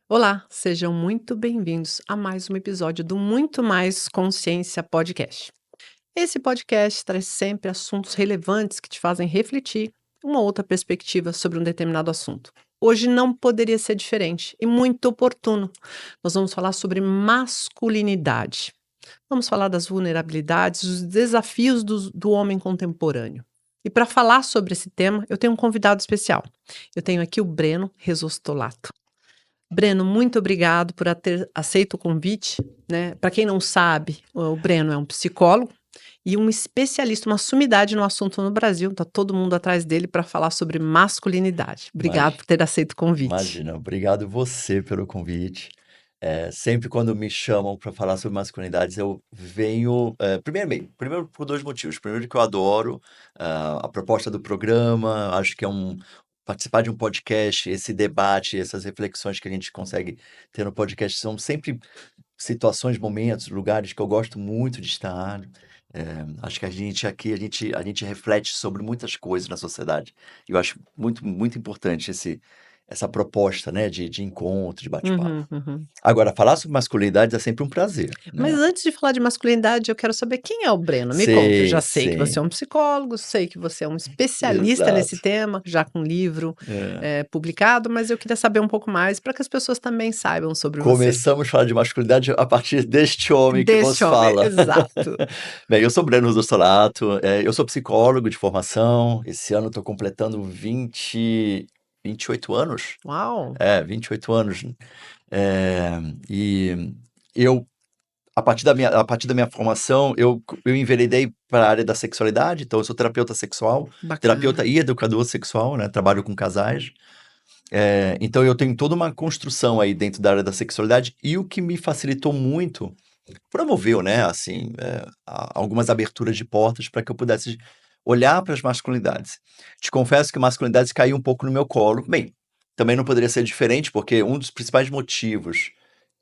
Olá, sejam muito bem-vindos a mais um episódio do Muito Mais Consciência Podcast. Esse podcast traz sempre assuntos relevantes que te fazem refletir uma outra perspectiva sobre um determinado assunto. Hoje não poderia ser diferente e muito oportuno. Nós vamos falar sobre masculinidade. Vamos falar das vulnerabilidades, dos desafios do homem contemporâneo. E para falar sobre esse tema, eu tenho um convidado especial. Eu tenho aqui o Breno Resostolato. Breno, muito obrigado por ter aceito o convite, né. Para quem não sabe, o Breno é um psicólogo e um especialista, uma sumidade no assunto no Brasil, tá todo mundo atrás dele para falar sobre masculinidade. Obrigado Imagi por ter aceito o convite. Imagina, obrigado você pelo convite. Sempre quando me chamam para falar sobre masculinidades, eu venho, primeiro por 2 motivos. Primeiro que eu adoro, a proposta do programa, acho que participar de um podcast, esse debate, essas reflexões que a gente consegue ter no podcast são sempre situações, momentos, lugares que eu gosto muito de estar. Acho que a gente aqui, a gente reflete sobre muitas coisas na sociedade. E eu acho muito, muito importante essa proposta, né, de encontro, de bate-papo. Uhum, uhum. Agora, falar sobre masculinidades é sempre um prazer, Mas né. antes de falar de masculinidade, eu quero saber quem é o Breno. Me conta, eu já Sei, sei que você é sim, um psicólogo, sei que você é um especialista nesse exato. tema, já com livro, É. publicado, mas eu queria saber um pouco mais para que as pessoas também saibam sobre você. Começamos a falar de masculinidade a partir deste homem que vos Deste homem, fala. exato. Bem, eu sou Breno Russolato, eu sou psicólogo de formação, esse ano estou completando 28 anos. Uau! 28 anos. Eh, e eu, a partir da minha formação, eu enveredei para a área da sexualidade, então eu sou terapeuta sexual, terapeuta Bacana. e educador sexual, né, trabalho com casais. Então eu tenho toda uma construção aí dentro da área da sexualidade e o que me facilitou muito, promoveu, né, assim, algumas aberturas de portas para que eu pudesse olhar para as masculinidades. Te confesso que masculinidades caiu um pouco no meu colo. Bem, também não poderia ser diferente, porque um dos principais motivos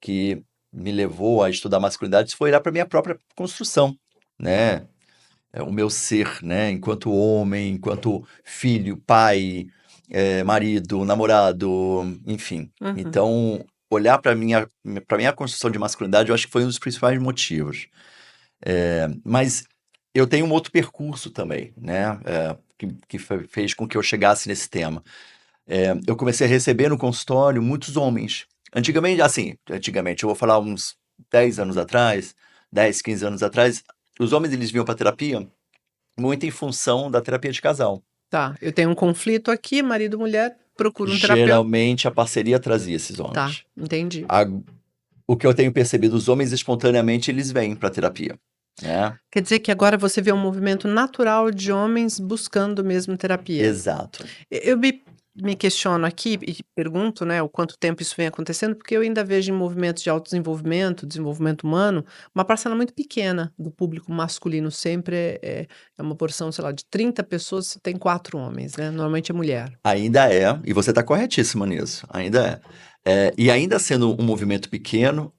que me levou a estudar masculinidades foi olhar para minha própria construção, né, o meu ser, né, enquanto homem, enquanto filho, pai, marido, namorado, enfim. Uhum. Então, olhar para minha construção de masculinidade, eu acho que foi um dos principais motivos. Mas eu tenho um outro percurso também, né, que fez com que eu chegasse nesse tema. Eu comecei a receber no consultório muitos homens. Antigamente, eu vou falar uns 10 anos atrás, 10, 15 anos atrás, os homens eles vinham para terapia muito em função da terapia de casal. Tá, eu tenho um conflito aqui, marido e mulher, procuro um terapeuta. Geralmente a parceria trazia esses Tá, homens. entendi. A O que eu tenho percebido, os homens espontaneamente eles vêm para terapia, né. Quer dizer que agora você vê um movimento natural de homens buscando mesmo terapia. Exato. Eu me questiono aqui e pergunto, né, o quanto tempo isso vem acontecendo, porque eu ainda vejo em movimentos de autodesenvolvimento, desenvolvimento humano, uma parcela muito pequena do público masculino, sempre é uma porção, sei lá, de 30 pessoas, você tem 4 homens, né, normalmente é mulher. Ainda é, e você está corretíssima nisso, ainda é. E ainda sendo um movimento pequeno,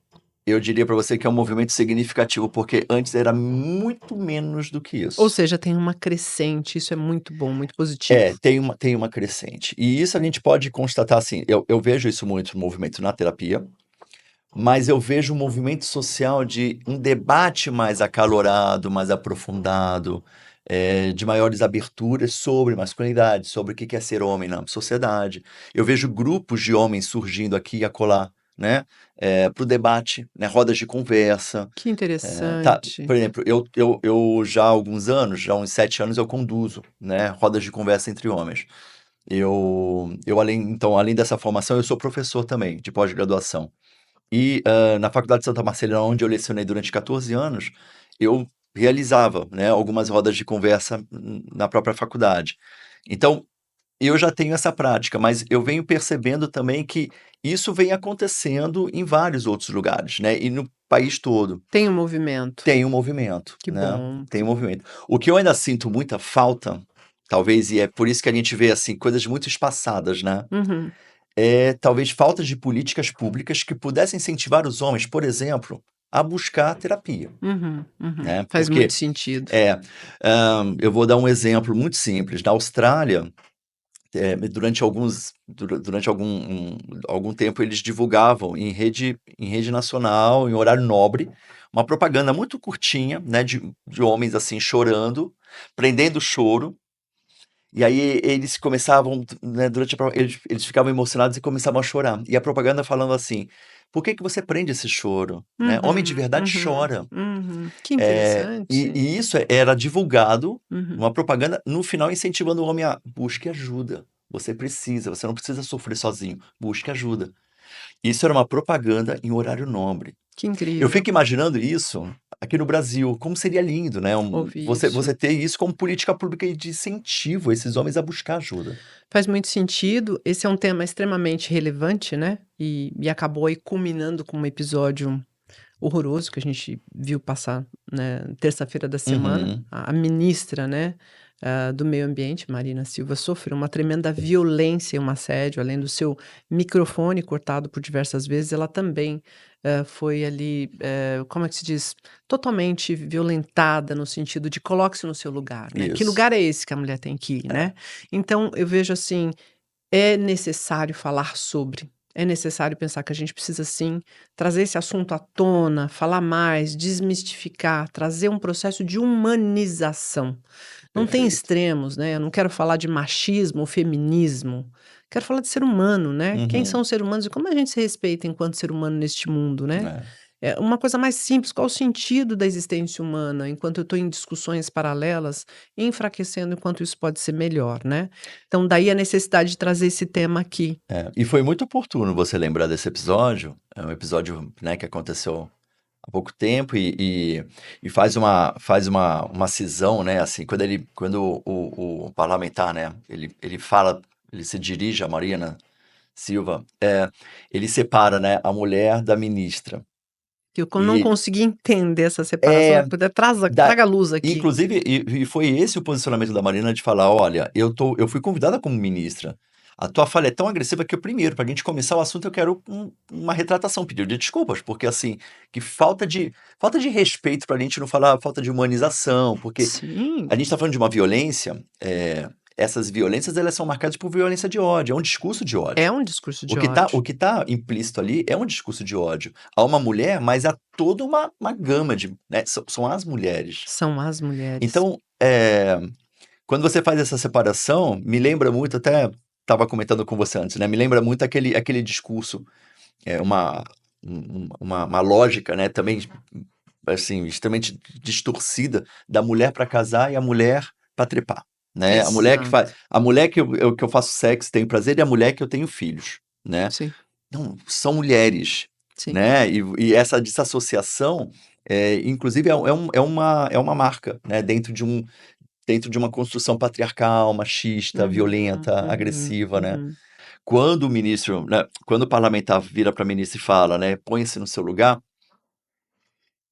eu diria para você que é um movimento significativo, porque antes era muito menos do que Ou isso. seja, tem uma crescente, isso é muito bom, muito positivo. Tem uma crescente. E isso a gente pode constatar assim, eu vejo isso muito no movimento na terapia, mas eu vejo um movimento social de um debate mais acalorado, mais aprofundado, de maiores aberturas sobre masculinidade, sobre o que é ser homem na sociedade. Eu vejo grupos de homens surgindo aqui e acolá, né, para o debate, né, rodas de conversa. Que Tá, interessante. por exemplo, eu já há alguns anos, já há uns 7 anos, eu conduzo, né, rodas de conversa entre homens. Além dessa formação, eu sou professor também, de pós-graduação. E, na Faculdade de Santa Marcelina, onde eu lecionei durante 14 anos, eu realizava, né, algumas rodas de conversa na própria faculdade. Então, eu já tenho essa prática, mas eu venho percebendo também que isso vem acontecendo em vários outros lugares, né, e no país todo. Tem um movimento, Tem um movimento, que né, bom. tem um movimento. O que eu ainda sinto muita falta, talvez, e é por isso que a gente vê, assim, coisas muito espaçadas, né, Uhum, talvez falta de políticas públicas que pudessem incentivar os homens, por exemplo, a buscar terapia, uhum, uhum. né, Faz muito porque sentido. eu vou dar um exemplo muito simples. Na Austrália durante algum tempo, eles divulgavam em rede nacional, em horário nobre, uma propaganda muito curtinha, né, de homens assim chorando, prendendo o choro. E aí eles começavam, né, eles ficavam emocionados e começavam a chorar. E a propaganda falando assim: por que que você prende esse choro? Né? Homem de Uhum, verdade uhum, chora. uhum. Que E, interessante. e isso era divulgado, Uhum. uma propaganda, no final incentivando o homem a busque ajuda. Você não precisa sofrer sozinho, busque ajuda. Isso era uma propaganda em horário nobre. Que Eu incrível fico imaginando isso aqui no Brasil, como seria lindo, né? ouvir Você isso. ter isso como política pública de incentivo a esses homens a buscar ajuda. Faz muito sentido. Esse é um tema extremamente relevante, né, e acabou aí culminando com um episódio horroroso que a gente viu passar, né, terça-feira da semana. Uhum, A ministra, né, do meio ambiente, Marina Silva, sofreu uma tremenda violência e um assédio, além do seu microfone cortado por diversas vezes, ela também, foi ali, como é que se diz? Totalmente violentada no sentido de coloque-se no seu lugar, né. Que isso. lugar é esse que a mulher tem que ir, É, né? Então eu vejo assim, é necessário falar sobre, é necessário pensar que a gente precisa sim trazer esse assunto à tona, falar mais, desmistificar, trazer um processo de humanização. Não tem perfeito. extremos, né, eu não quero falar de machismo ou feminismo, quero falar de ser humano, né. Quem são Uhum, os seres humanos e como a gente se respeita enquanto ser humano neste mundo, né. é. É uma coisa mais simples, qual o sentido da existência humana enquanto eu estou em discussões paralelas, enfraquecendo enquanto isso pode ser melhor, né. Então daí a necessidade de trazer esse tema aqui. E foi muito oportuno você lembrar desse episódio. É um episódio, né, que aconteceu há pouco tempo e faz uma cisão, né, assim, quando o parlamentar, né, ele se dirige a Marina Silva, ele separa, né, a mulher da ministra. Que eu não E consegui entender essa separação, é, puder da traga a luz aqui. inclusive, e foi esse o posicionamento da Marina de falar: "Olha, eu fui convidada como ministra. A tua fala é tão agressiva que eu primeiro, pra gente começar o assunto, eu quero uma retratação, pedido de desculpas, porque assim, que falta de respeito pra gente não falar falta de humanização, porque Sim, a gente tá falando de uma violência, essas violências elas são marcadas por violência de ódio, é um discurso de é ódio. um discurso O de que tá ódio. o que tá implícito ali é um discurso de ódio a uma mulher, mas a toda uma gama de, né, são as mulheres. São as mulheres. Então, quando você faz essa separação, me lembra muito, até estava comentando com você antes, né, me lembra muito aquele discurso, é uma lógica, né, também, assim, extremamente distorcida da mulher para casar e a mulher para trepar, né. Exato. A mulher que eu faço sexo, tenho prazer, e a mulher que eu tenho filhos, né. Sim, Não, são mulheres, sim. né, e essa desassociação, inclusive é uma marca, né, dentro de uma construção patriarcal, machista, Uhum, violenta, uhum, agressiva, né. uhum. Quando o ministro, né, quando o parlamentar vira para a ministra e fala, né: "Ponha-se no seu lugar",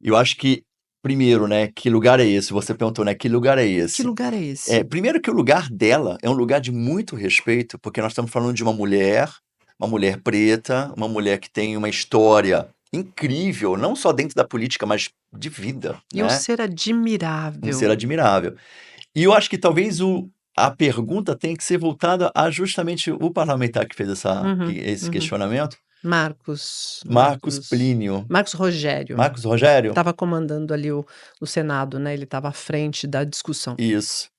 eu acho que, primeiro, né, que lugar é esse? Você perguntou, né, que lugar é Que esse? lugar é esse? Primeiro que o lugar dela é um lugar de muito respeito, porque nós estamos falando de uma mulher preta, uma mulher que tem uma história incrível, não só dentro da política, mas de vida, E um né, ser um ser admirável. admirável. E eu acho que talvez a pergunta tenha que ser voltada a justamente o parlamentar que fez Uhum, esse uhum. questionamento, Marcos Marcos Marcos Plínio. Marcos Rogério. Marcos Rogério? Estava comandando ali o Senado, né, ele estava à frente da discussão. Isso.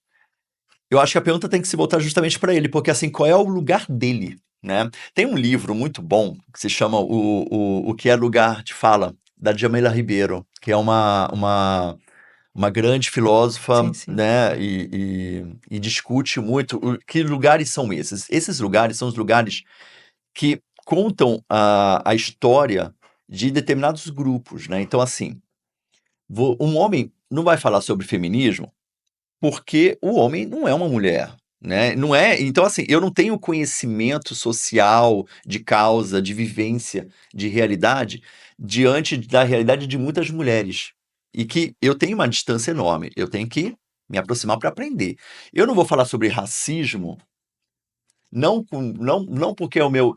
Eu acho que a pergunta tem que se voltar justamente para ele, porque assim, qual é o lugar dele, né? Tem um livro muito bom que se chama O que é Lugar de Fala, da Djamila Ribeiro, que é uma grande filósofa, Sim, sim. né? E discute muito que lugares são esses. Esses lugares são os lugares que contam a história de determinados grupos, né? Então, assim, um homem não vai falar sobre feminismo porque o homem não é uma mulher, né, não é, então assim, eu não tenho conhecimento social, de causa, de vivência, de realidade, diante da realidade de muitas mulheres. E que eu tenho uma distância enorme, eu tenho que me aproximar para aprender. Eu não vou falar sobre racismo, não porque é o meu,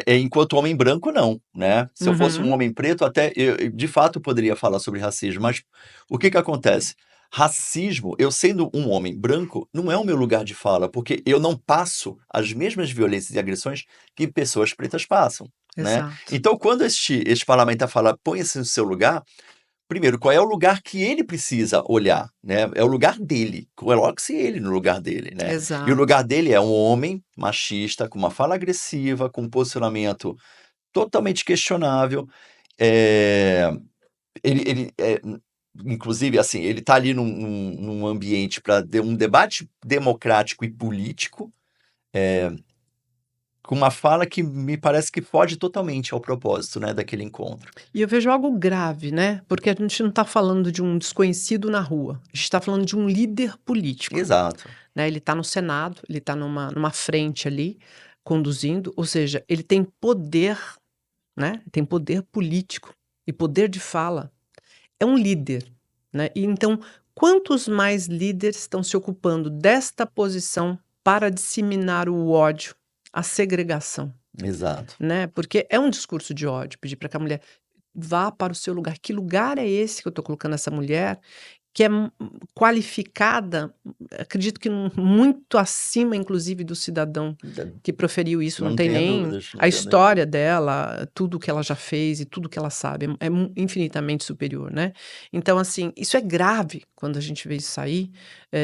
enquanto homem branco não, né. Se eu fosse um Uhum. homem preto até eu de fato poderia falar sobre racismo, mas o que que acontece? Racismo, eu sendo um homem branco, não é o meu lugar de fala, porque eu não passo as mesmas violências e agressões que pessoas pretas passam, né? Exato. Então, quando este parlamentar fala, põe-se no seu lugar, primeiro, qual é o lugar que ele precisa olhar, né? É o lugar dele, coloque-se ele no lugar dele, né? E o Exato. lugar dele é um homem machista, com uma fala agressiva, com um posicionamento totalmente questionável, eh, inclusive, assim, ele está ali num ambiente para um debate democrático e político, com uma fala que me parece que foge totalmente ao propósito, né, daquele encontro. E eu vejo algo grave, né, porque a gente não está falando de um desconhecido na rua, a gente está falando de um líder político, Exato. né, ele está no Senado, ele está numa frente ali, conduzindo, ou seja, ele tem poder, né, tem poder político e poder de fala. É um líder, né, e então quantos mais líderes estão se ocupando desta posição para disseminar o ódio, a segregação, Exato. né, porque é um discurso de ódio pedir para que a mulher vá para o seu lugar. Que lugar é esse que eu estou colocando essa mulher, que é qualificada, acredito que muito acima, inclusive, do cidadão Da que proferiu isso, não Não tem tenha nem dúvidas, não a tenha nem dúvidas. história dela, tudo que ela já fez e tudo que ela sabe, infinitamente superior, né. Então, assim, isso é grave quando a gente vê isso aí,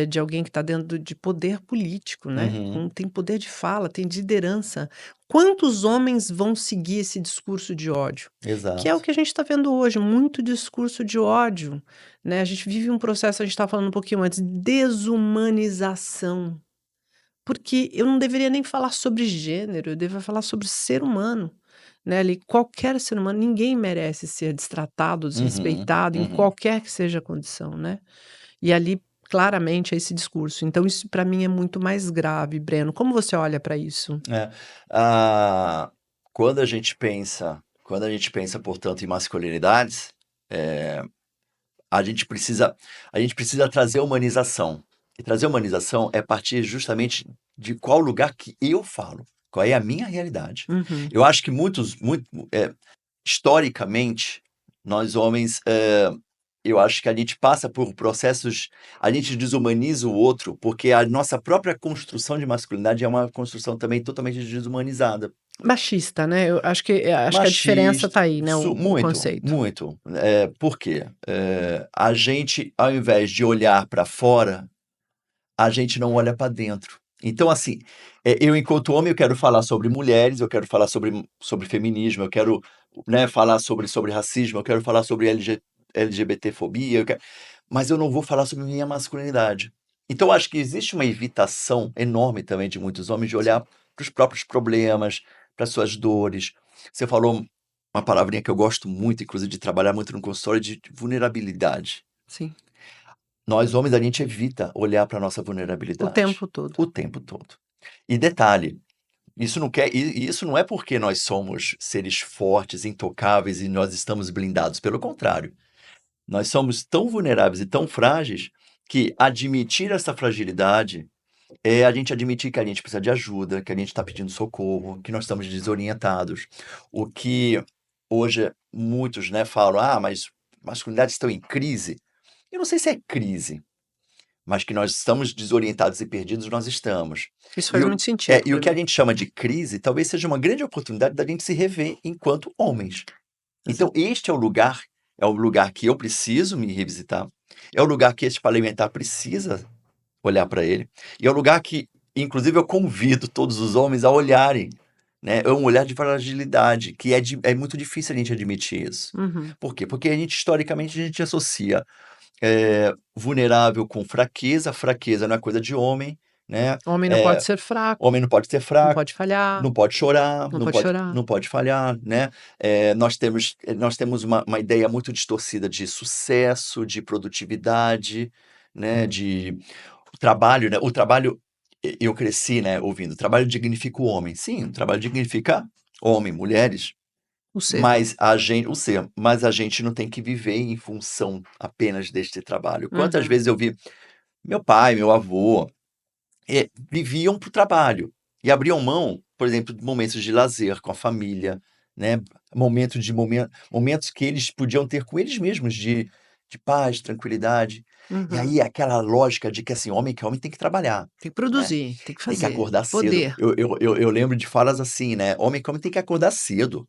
de alguém que está dentro de poder político, né, Uhum, tem poder de fala, tem de liderança. Quantos homens vão seguir esse discurso de ódio? Que é o exato. que a gente está vendo hoje, muito discurso de ódio, né, a gente vive um processo, a gente estava falando um pouquinho antes, desumanização, porque eu não deveria nem falar sobre gênero, eu deveria falar sobre ser humano, né, ali, qualquer ser humano, ninguém merece ser destratado, Uhum, desrespeitado em uhum. qualquer que seja a condição, né. E ali, claramente, é esse discurso, então isso para mim é muito mais grave, Breno, como você olha para isso? É. Ah, quando a gente pensa, portanto, em masculinidades, eh, a gente precisa a gente precisa trazer humanização. E trazer humanização é partir justamente de qual lugar que eu falo, qual é a minha realidade. Uhum. Eu acho que historicamente, nós homens, eu acho que a gente passa por processos, a gente desumaniza o outro, porque a nossa própria construção de masculinidade é uma construção também totalmente desumanizada. Machista, né, eu acho que a diferença Machista, tá aí, né, o muito, conceito. muito. Por quê? A gente, ao invés de olhar para fora, a gente não olha para dentro. Então, assim, eu enquanto homem, eu quero falar sobre mulheres, eu quero falar sobre feminismo, eu quero, né, falar sobre racismo, eu quero falar sobre LGBTfobia, mas eu não vou falar sobre minha masculinidade. Então, eu acho que existe uma evitação enorme também de muitos homens de olhar para os próprios problemas, para suas dores. Você falou uma palavrinha que eu gosto muito, inclusive de trabalhar muito no consultório, de vulnerabilidade. Sim, Nós homens, a gente evita olhar para a nossa o vulnerabilidade tempo todo. o tempo todo. E detalhe, isso não é porque nós somos seres fortes, intocáveis e nós estamos blindados, pelo contrário. Nós somos tão vulneráveis e tão frágeis que admitir essa fragilidade é a gente admitir que a gente precisa de ajuda, que a gente está pedindo socorro, que nós estamos desorientados. O que hoje muitos, né, falam: "Ah, mas masculinidades estão em crise". Eu não sei se é crise, mas que nós estamos desorientados e perdidos, nós estamos. Isso E faz o muito sentido e o para que a mim. gente chama de crise, talvez seja uma grande oportunidade da gente se rever enquanto homens. Então Exato. este é o lugar que eu preciso me revisitar, é o lugar que este parlamentar precisa olhar para ele, e é o lugar que, inclusive, eu convido todos os homens a olharem, né, é um olhar de fragilidade, que é muito difícil a gente admitir isso. Uhum. Por quê? Porque a gente, historicamente, a gente associa vulnerável com fraqueza, fraqueza não é coisa de homem, né, Homem não pode eh, ser fraco, homem não pode ser não fraco, pode falhar, não pode chorar, não não pode pode chorar. não pode falhar, né. Nós temos uma ideia muito distorcida de sucesso, de produtividade, né, de trabalho, né, o trabalho, eu cresci, né, ouvindo: "O trabalho dignifica o homem". Sim, o trabalho dignifica homem, mulheres, O ser. mas a gente não tem que viver em função apenas deste trabalho. Quantas Uhum. vezes eu vi meu pai, meu avô, viviam para o trabalho e abriam mão, por exemplo, de momentos de lazer com a família, né, momentos que eles podiam ter com eles mesmos, de paz, tranquilidade. E Uhum. aí aquela lógica de que assim, homem que homem tem que trabalhar, Tem que né? produzir, tem que Tem que fazer. acordar cedo. Poder. Eu lembro de falas assim, né? Homem que homem tem que acordar cedo,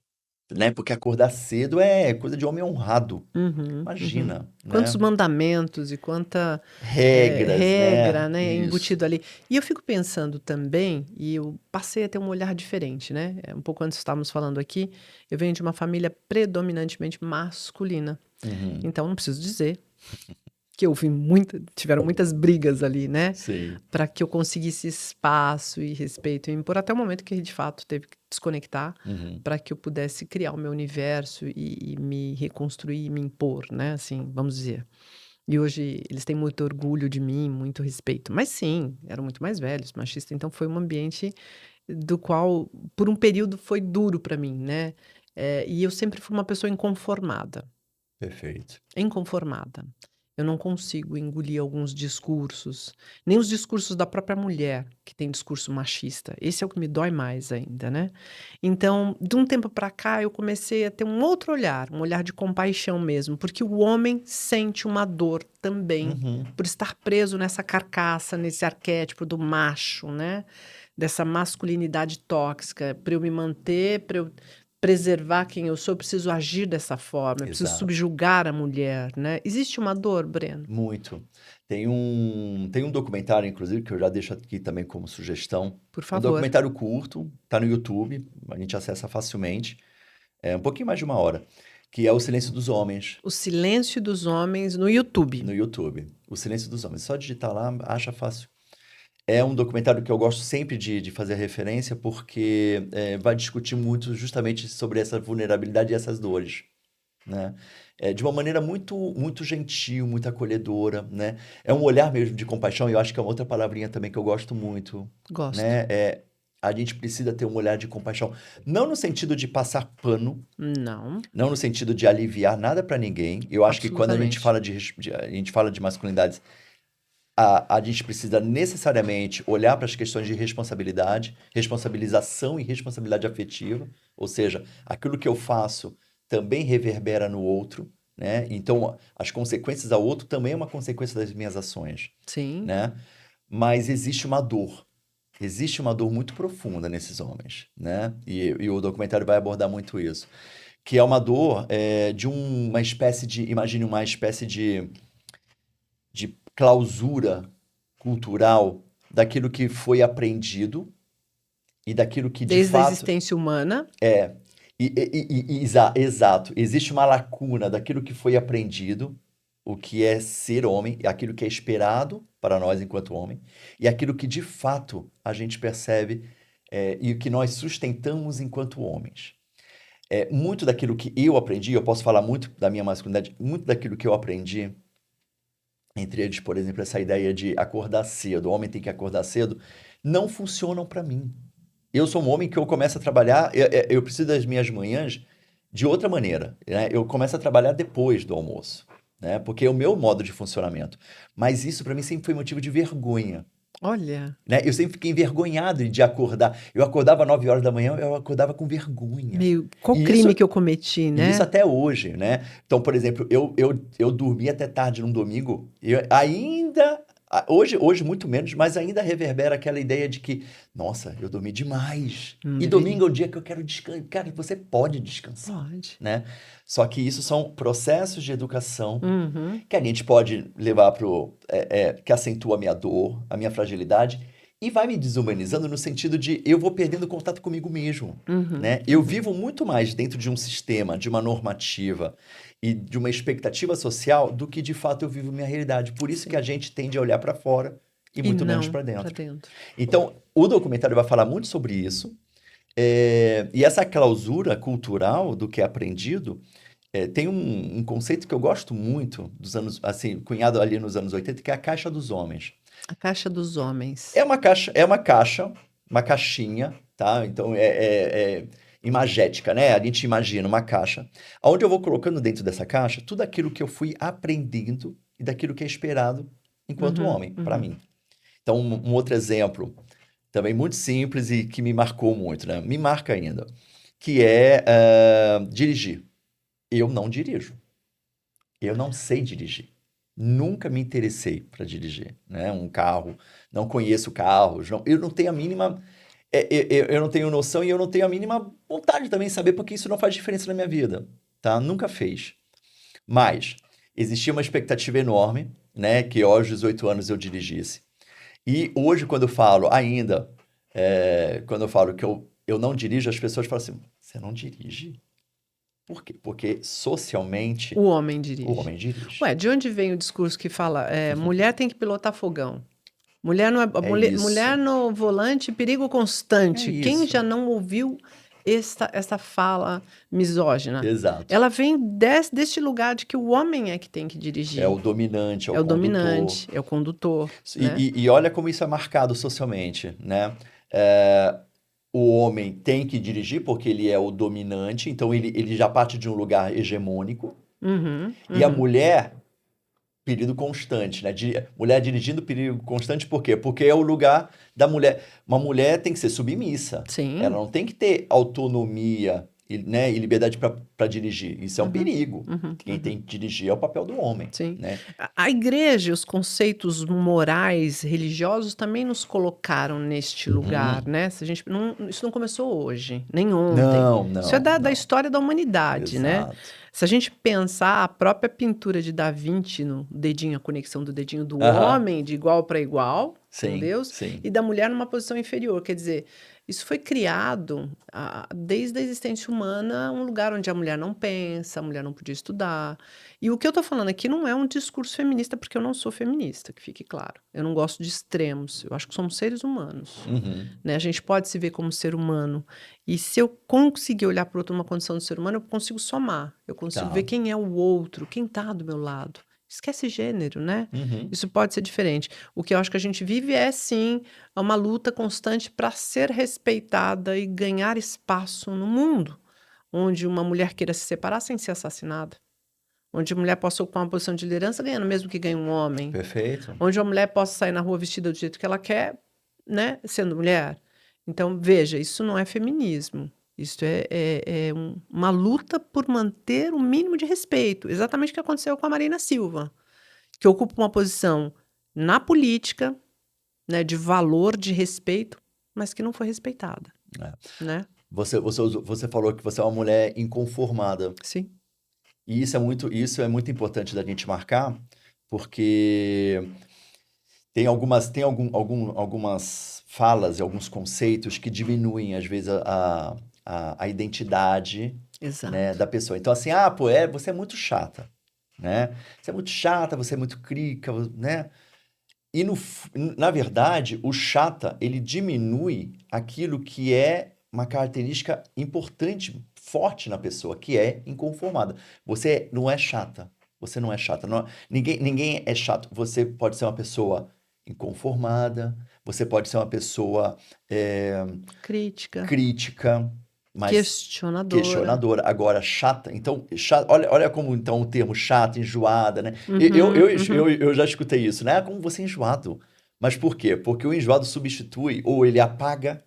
né? Porque acordar cedo é coisa de homem honrado. Uhum, uhum. Imagina, Quantos né? mandamentos e quanta Regras, né? regra, né, Isso. embutido ali. E eu fico pensando também, e eu passei a ter um olhar diferente, né? Um pouco antes estávamos falando aqui, eu venho de uma família predominantemente masculina. Uhum. Então não preciso dizer que tiveram muitas brigas ali, né? Sim. Para que eu conseguisse espaço e respeito e impor até o momento que de fato teve que desconectar Uhum. para que eu pudesse criar o meu universo e me reconstruir e me impor, né? Assim, vamos dizer. E hoje eles têm muito orgulho de mim, muito respeito. Mas sim, eram muito mais velhos, machista, então foi um ambiente do qual, por um período, foi duro para mim, né? E eu sempre fui uma pessoa inconformada. Perfeito. Inconformada. Eu não consigo engolir alguns discursos, nem os discursos da própria mulher, que tem discurso machista. Esse é o que me dói mais ainda, né. Então, de um tempo para cá, eu comecei a ter um outro olhar, um olhar de compaixão mesmo, porque o homem sente uma dor também, Uhum. por estar preso nessa carcaça, nesse arquétipo do macho, né, dessa masculinidade tóxica. Para eu me manter, para eu preservar quem eu sou, eu preciso agir dessa forma, eu preciso Exato. subjugar a mulher, né. Existe uma dor, Breno? Muito. Tem um documentário, inclusive, que eu já deixo aqui também como sugestão. Por É um favor. documentário curto, tá no YouTube, a gente acessa facilmente. É um pouquinho mais de 1 hora, que é O Silêncio dos Homens, O Silêncio dos Homens no YouTube. no YouTube. O Silêncio dos Homens. Só digitar lá, acha fácil. É um documentário que eu gosto sempre de fazer referência, porque vai discutir muito justamente sobre essa vulnerabilidade e essas dores, né? De uma maneira muito, muito gentil, muito acolhedora, né? É um olhar mesmo de compaixão, e eu acho que é uma outra palavrinha também que eu gosto muito, Gosto. né? A gente precisa ter um olhar de compaixão, não no sentido de passar pano, Não, não no sentido de aliviar nada para ninguém. Eu acho que quando a gente absolutamente. fala a gente fala de masculinidades, a gente precisa necessariamente olhar para as questões de responsabilidade, responsabilização e responsabilidade afetiva, ou seja, aquilo que eu faço também reverbera no outro, né? Então, as consequências ao outro também é uma consequência das minhas ações, Sim. né? Mas existe uma dor muito profunda nesses homens, né? E o documentário vai abordar muito isso, que é uma dor de uma espécie de, imagine uma espécie de clausura cultural daquilo que foi aprendido e daquilo que de Desde a fato existência humana. é. Exato. Existe uma lacuna daquilo que foi aprendido, o que é ser homem, aquilo que é esperado para nós enquanto homem, e aquilo que de fato a gente percebe e o que nós sustentamos enquanto homens. Muito daquilo que eu aprendi, eu posso falar muito da minha masculinidade, muito daquilo que eu aprendi. Entre eles, por exemplo, essa ideia de acordar cedo, o homem tem que acordar cedo, não funcionam para mim. Eu sou um homem que eu começo a trabalhar, eu preciso das minhas manhãs de outra maneira, né? Eu começo a trabalhar depois do almoço, né? Porque é o meu modo de funcionamento. Mas isso para mim sempre foi motivo de vergonha, Olha, né? Eu sempre fiquei envergonhado de acordar. Eu acordava às 9 horas da manhã, eu acordava com vergonha. meio qual E isso crime que eu cometi, e isso né? até hoje, né? Então, por exemplo, eu dormi até tarde num domingo, e hoje muito menos, mas ainda reverbera aquela ideia de que, nossa, eu dormi demais. Não E deveria. domingo é o dia que eu quero descansar. Cara, você pode descansar, Pode. né? Só que isso são processos de educação Uhum, que a gente pode levar que acentua a minha dor, a minha fragilidade, e vai me desumanizando no sentido de eu vou perdendo contato comigo mesmo, uhum, né? Eu uhum. vivo muito mais dentro de um sistema, de uma normativa e de uma expectativa social do que de fato eu vivo minha realidade. Por isso que a Sim. gente tende a olhar para fora e E muito menos não para para dentro. dentro. Então, o documentário vai falar muito sobre isso. E essa clausura cultural do que é aprendido tem um conceito que eu gosto muito dos anos, assim, cunhado ali nos anos 80, que é a caixa dos homens. A caixa dos homens. É uma caixinha, tá? Então imagética, né? A gente imagina uma caixa, onde eu vou colocando dentro dessa caixa tudo aquilo que eu fui aprendendo e daquilo que é esperado enquanto Uhum, homem, para uhum. mim. Então, um outro exemplo, também muito simples e que me marcou muito, né? Me marca ainda, que é dirigir. Eu não dirijo. Eu não sei dirigir. Nunca me interessei para dirigir, né? Um carro, não conheço carros, eu não tenho a mínima, eu não tenho noção e eu não tenho a mínima vontade também de saber, porque isso não faz diferença na minha vida, tá? Nunca fez. Mas existia uma expectativa enorme, né? Que aos 18 anos eu dirigisse. E hoje, quando eu falo ainda, quando eu falo que eu não dirijo, as pessoas falam assim: você não dirige? Por quê? Porque socialmente O homem o dirige. homem dirige. Ué, de onde vem o discurso que fala, mulher tem que pilotar fogão? Mulher, não é, É mulher isso. no volante, perigo É constante. Quem isso. já não ouviu essa fala misógina? Exato. Ela vem deste lugar de que o homem é que tem que É dirigir. o dominante, é É o o condutor. dominante, é o condutor, E, né? e olha como isso é marcado socialmente, né? É, o homem tem que dirigir porque ele é o dominante, então ele já parte de um lugar hegemônico. Uhum, E a uhum. mulher, perigo constante, né? Mulher dirigindo perigo constante, por quê? Porque é o lugar da mulher. Uma mulher tem que ser submissa. Ela Sim. não tem que ter autonomia, né, e liberdade para dirigir. Isso é um Uhum, perigo. uhum, Quem uhum. tem que dirigir é o papel do homem, Sim. né? A igreja e os conceitos morais, religiosos também nos colocaram neste lugar, Hum. né? Se a gente isso não começou hoje, nem ontem. Não, Isso é não, da não. história da humanidade, né? Exato. Se a gente pensar a própria pintura de Da Vinci no dedinho, a conexão do dedinho do Aham. homem de igual para igual com Sim, Deus sim. e da mulher numa posição inferior, quer dizer, isso foi criado desde a existência humana, um lugar onde a mulher não pensa, a mulher não podia estudar. E o que eu estou falando aqui não é um discurso feminista, porque eu não sou feminista, que fique claro. Eu não gosto de extremos. Eu acho que somos seres humanos, Uhum. né? A gente pode se ver como ser humano. E se eu conseguir olhar para o outro numa condição de ser humano, eu consigo somar. Eu consigo ver Tá. quem é o outro, quem está do meu lado. Esquece gênero, né? Uhum. Isso pode ser diferente. O que eu acho que a gente vive é, sim, uma luta constante para ser respeitada e ganhar espaço no mundo, onde uma mulher queira se separar sem ser assassinada. Onde a mulher possa ocupar uma posição de liderança ganhando mesmo que ganhe um homem. Perfeito. Onde a mulher possa sair na rua vestida do jeito que ela quer, né? Sendo mulher. Então, veja, isso não é feminismo. Isso é uma luta por manter o mínimo de respeito. Exatamente o que aconteceu com a Marina Silva, que ocupa uma posição na política, né, de valor, de respeito, mas que não foi respeitada, É. né? Você falou que você é uma mulher inconformada. Sim. E isso é muito importante da gente marcar, porque algumas falas e alguns conceitos que diminuem, às vezes, a identidade, né, Exato. da pessoa. Então, assim, pô, você é muito chata, né? Você é muito chata, você é muito crica, né? E na verdade, o chata, ele diminui aquilo que é uma característica importante, forte na pessoa, que é inconformada. Você não é chata. Você não é chata. Ninguém é chato. Você pode ser uma pessoa inconformada, você pode ser uma pessoa Crítica, crítica, mas questionadora. questionadora. Agora, chata. Então, olha como então o termo chata, enjoada, né? Uhum, uhum. Eu já escutei isso, né? Como você é enjoado. Mas por quê? Porque o enjoado substitui ou ele apaga.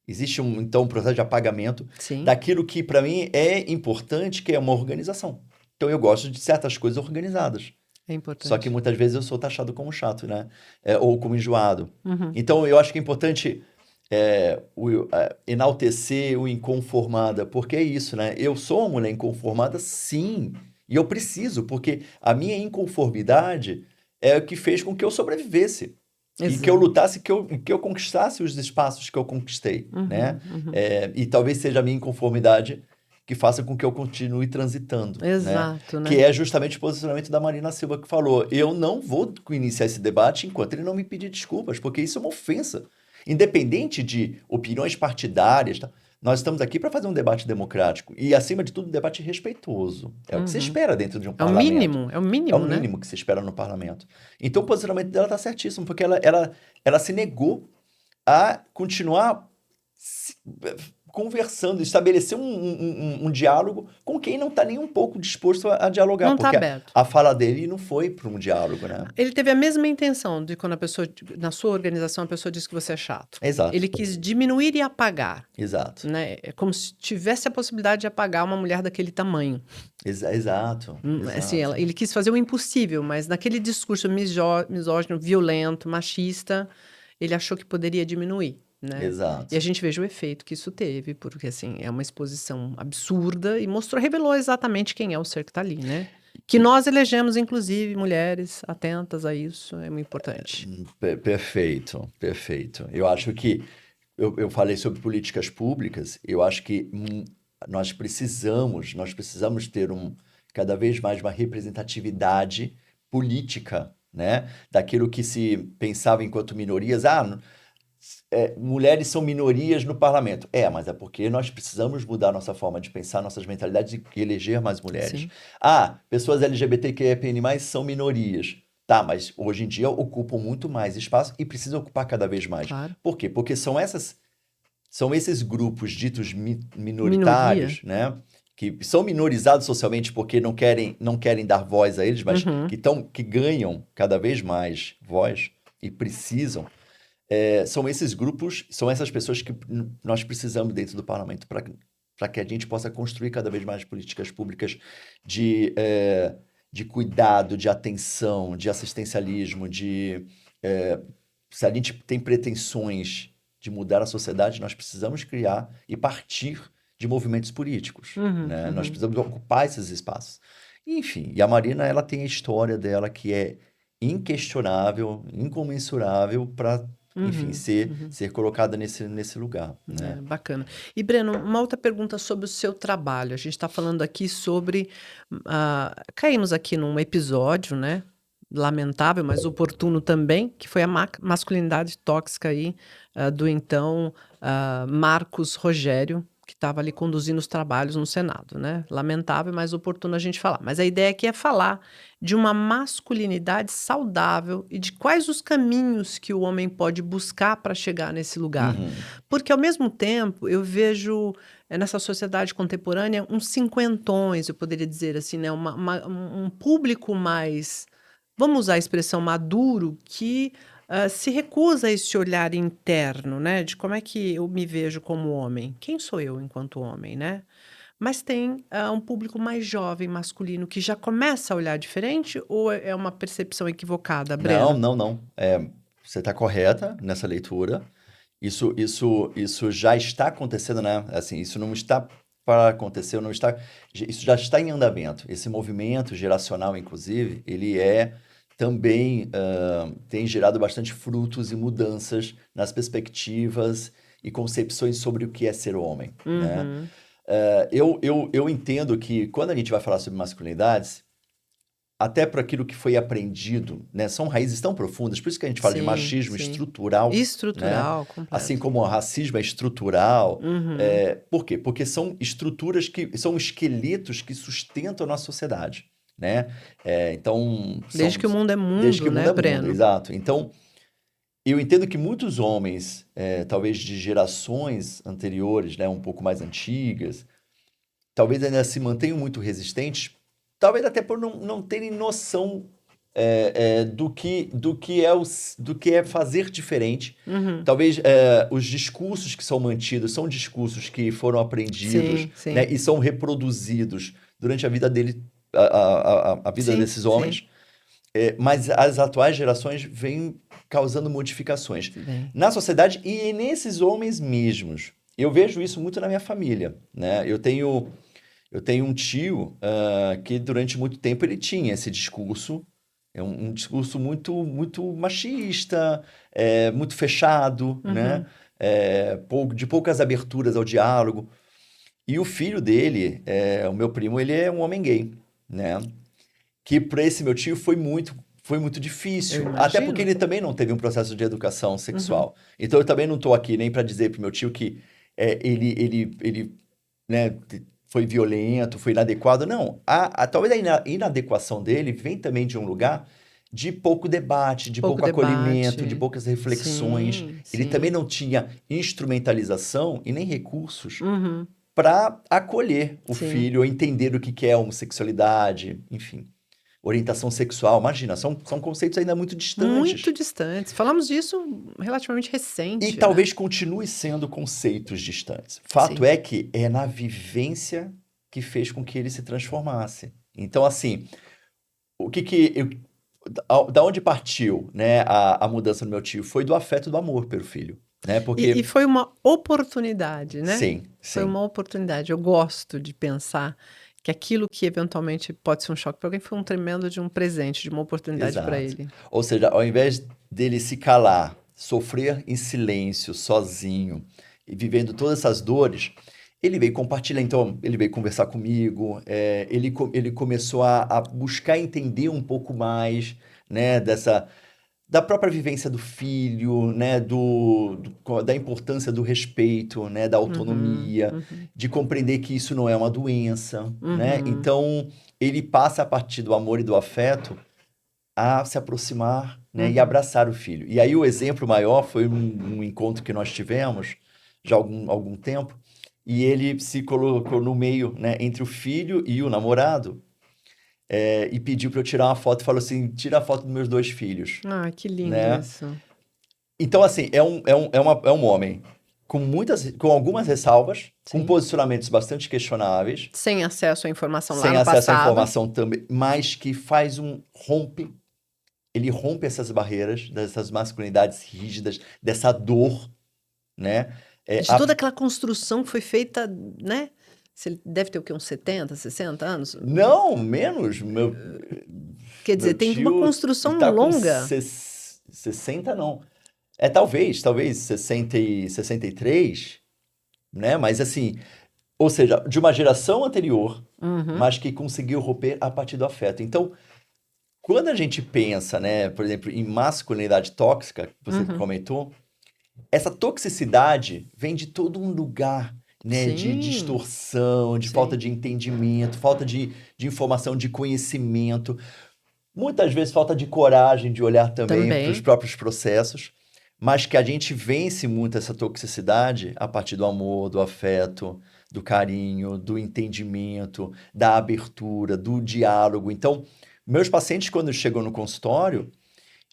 Existe então um processo de apagamento Sim, daquilo que para mim é importante, que é uma organização. Então eu gosto de certas coisas organizadas. é Só que importante. muitas vezes eu sou taxado como chato, né? Ou como enjoado. Uhum. Então eu acho que é importante enaltecer o inconformada, porque é isso, né? Eu sou uma mulher inconformada, sim, e eu preciso, porque a minha inconformidade é o que fez com que eu sobrevivesse e que eu Exato. lutasse, que eu conquistasse os espaços que eu conquistei, né? Uhum, uhum. E talvez seja a minha inconformidade que faça com que eu continue transitando, né? Exato, Que né? é justamente o posicionamento da Marina Silva que falou: eu não vou iniciar esse debate enquanto ele não me pedir desculpas, porque isso é uma ofensa. Independente de opiniões partidárias, tá? Nós estamos aqui para fazer um debate democrático e, acima de tudo, um debate respeitoso. É o que se Uhum. espera dentro de um parlamento. É o É o mínimo, né? mínimo que se espera no parlamento. Então, o posicionamento dela está certíssimo, porque ela se negou a continuar conversando, estabelecer um diálogo com quem não está nem um pouco disposto a dialogar, Não está porque aberto. a fala dele não foi para um diálogo, né? Ele teve a mesma intenção de quando na sua organização, a pessoa disse que você é chato. Exato, Ele quis diminuir e apagar, exato, né? É como se tivesse a possibilidade de apagar uma mulher daquele tamanho. exato, Assim, exato. ele quis fazer o impossível, mas naquele discurso misógino, violento, machista, ele achou que poderia diminuir, né? E a Exato. gente veja o efeito que isso teve, porque assim, é uma exposição absurda e revelou exatamente quem é o ser que está ali, né? Que nós elegemos, inclusive, mulheres atentas a isso, é muito importante. Perfeito, perfeito. Eu acho que eu falei sobre políticas públicas, eu acho que nós precisamos ter cada vez mais uma representatividade política, né? Daquilo que se pensava enquanto minorias. Mulheres são minorias no parlamento. Mas é porque nós precisamos mudar nossa forma de pensar, nossas mentalidades e eleger mais mulheres. Sim. Pessoas LGBTQIAPN+, são minorias. Tá, mas hoje em dia ocupam muito mais espaço e precisam ocupar cada vez mais. Claro. Por quê? Porque são esses grupos ditos Minoria. minoritários, né? Que são minorizados socialmente porque não querem dar voz a eles, mas que ganham cada vez mais voz e precisam. São esses grupos, são essas pessoas que nós precisamos dentro do parlamento para que a gente possa construir cada vez mais políticas públicas de cuidado, de atenção, de assistencialismo, se a gente tem pretensões de mudar a sociedade, nós precisamos criar e partir de movimentos políticos, né? Nós precisamos ocupar esses espaços. Enfim, e a Marina, ela tem a história dela que é inquestionável, incomensurável para, enfim, ser colocada nesse lugar, né? Bacana. E, Breno, uma outra pergunta sobre o seu trabalho. A gente está falando aqui sobre... caímos aqui num episódio, né? Lamentável, mas oportuno também, que foi a masculinidade tóxica aí, do então Marcos Rogério, que estava ali conduzindo os trabalhos no Senado, né? Lamentável, mas oportuno a gente falar. Mas a ideia aqui é falar de uma masculinidade saudável e de quais os caminhos que o homem pode buscar para chegar nesse lugar. Porque, ao mesmo tempo, eu vejo nessa sociedade contemporânea uns cinquentões, eu poderia dizer assim, né? Um público mais, vamos usar a expressão maduro, que se recusa a esse olhar interno, né? De como é que eu me vejo como homem. Quem sou eu enquanto homem, né? Mas tem um público mais jovem, masculino, que já começa a olhar diferente, ou é uma percepção equivocada, Breno? Não. Você está correta nessa leitura. Isso já está acontecendo, né? Assim, isso não está para acontecer, isso já está em andamento. Esse movimento geracional, inclusive, ele também tem gerado bastante frutos e mudanças nas perspectivas e concepções sobre o que é ser homem, né? Eu entendo que quando a gente vai falar sobre masculinidades, até por aquilo que foi aprendido, né? São raízes tão profundas, por isso que a gente fala de machismo estrutural, né? Estrutural, completo. Assim como o racismo é estrutural. Por quê? Porque são estruturas são esqueletos que sustentam a nossa sociedade, né? Então, Desde que o mundo é mundo, desde que o mundo né, é mundo, Breno? exato. Então, eu entendo que muitos homens, talvez de gerações anteriores, né, um pouco mais antigas, talvez ainda se mantenham muito resistentes, talvez até por não terem noção do que é fazer diferente. Talvez os discursos que são mantidos são discursos que foram aprendidos, Sim. né, e são reproduzidos durante a vida dele, a vida desses homens. Mas as atuais gerações vêm causando modificações na sociedade e nesses homens mesmos. Eu vejo isso muito na minha família, né? Eu tenho um tio que durante muito tempo ele tinha esse discurso, um discurso muito, muito machista, muito fechado, né? De poucas aberturas ao diálogo. E o filho dele, o meu primo, ele é um homem gay, né? Que para esse meu tio foi muito difícil, Eu até imagino. porque ele também não teve um processo de educação sexual. Então eu também não estou aqui nem para dizer pro meu tio que ele né, foi violento, foi inadequado. Não, talvez a inadequação dele vem também de um lugar de pouco debate, de Pouco pouco acolhimento, de debate. poucas reflexões. Sim, Ele também sim. não tinha instrumentalização e nem recursos Uhum, para acolher o sim. filho, ou entender o que que é homossexualidade, enfim, orientação sexual. Imagina, são conceitos ainda muito Muito distantes. distantes. Falamos disso relativamente E recente, né? talvez continue sendo conceitos distantes. Fato Sim. é que é na vivência que fez com que ele se transformasse. Então, assim, o que que eu, da onde partiu, né, a mudança no meu tio? Foi do afeto e do amor pelo filho, né? E Porque, foi uma oportunidade, né? sim, Foi sim, uma oportunidade. Eu gosto de pensar que aquilo que eventualmente pode ser um choque para alguém foi um tremendo de um presente, de uma oportunidade para exato. ele. Ou seja, ao invés dele se calar, sofrer em silêncio, sozinho, e vivendo todas essas dores, ele veio compartilhar. Então, ele veio conversar comigo, ele começou a buscar entender um pouco mais, né, da própria vivência do filho, né, da importância do respeito, né, da Uhum, autonomia, uhum, de compreender que isso não é uma doença, né? uhum, Então, ele passa a partir do amor e do afeto a se aproximar, né, e uhum. abraçar o filho. E aí o exemplo maior foi um encontro que nós tivemos já há algum tempo, e ele se colocou no meio, né, entre o filho e o namorado, e pediu para eu tirar uma foto e falou assim: tira a foto dos meus dois filhos, Ah, que lindo né? isso. Então, assim, é um homem com algumas ressalvas, com Sim. posicionamentos bastante questionáveis, Sem acesso à informação lá sem no acesso à passado. informação também, mas que ele rompe essas barreiras, dessas masculinidades rígidas, dessa dor, né? É, De toda a- aquela construção que foi feita, né? Você deve ter o quê? Uns 70, 60 anos? não, menos. Meu, Quer dizer, meu tem uma tio construção está com longa. 60, não. Talvez 60 e 63, né? Mas assim, ou seja, de uma geração anterior, Uhum, mas que conseguiu romper a partir do afeto. Então, quando a gente pensa, né, por exemplo, em masculinidade tóxica, que você uhum. comentou, essa toxicidade vem de todo um lugar, né, de Sim, distorção, de falta sim. de entendimento, falta de informação, de conhecimento, muitas vezes falta de coragem de olhar também para os Também. próprios processos, mas que a gente vence muito essa toxicidade a partir do amor, do afeto, do carinho, do entendimento, da abertura, do diálogo. Então, meus pacientes, quando chegam no consultório,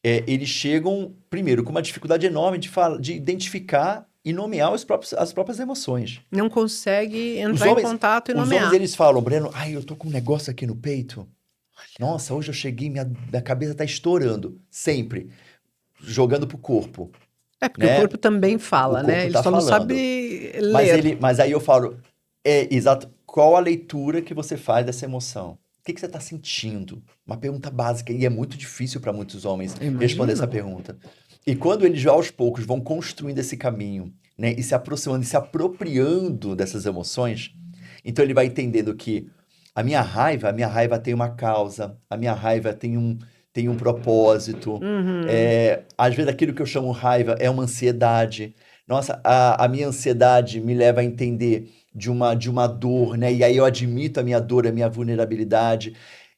eles chegam, primeiro, com uma dificuldade enorme de identificar e nomear as próprias emoções. Não consegue Os entrar em homens, contato e os homens, nomear. eles falam, Breno, ai, eu tô com um negócio aqui no peito. Nossa, hoje eu cheguei, minha cabeça tá estourando. Sempre. Jogando pro corpo, É, porque o né? corpo também O fala, né? corpo Ele tá só não falando. sabe ler. Mas aí eu falo, exato, qual a leitura que você faz dessa emoção? O que que você está sentindo? Uma pergunta básica, e é muito difícil para muitos homens responder essa Imagino. pergunta. E quando eles, aos poucos, vão construindo esse caminho, né, e se aproximando e se apropriando dessas emoções, então ele vai entendendo que a minha raiva tem uma causa, a minha raiva tem um propósito. Uhum. Às vezes aquilo que eu chamo raiva é uma ansiedade. Nossa, a minha ansiedade me leva a entender de uma dor, né? E aí eu admito a minha dor, a minha vulnerabilidade.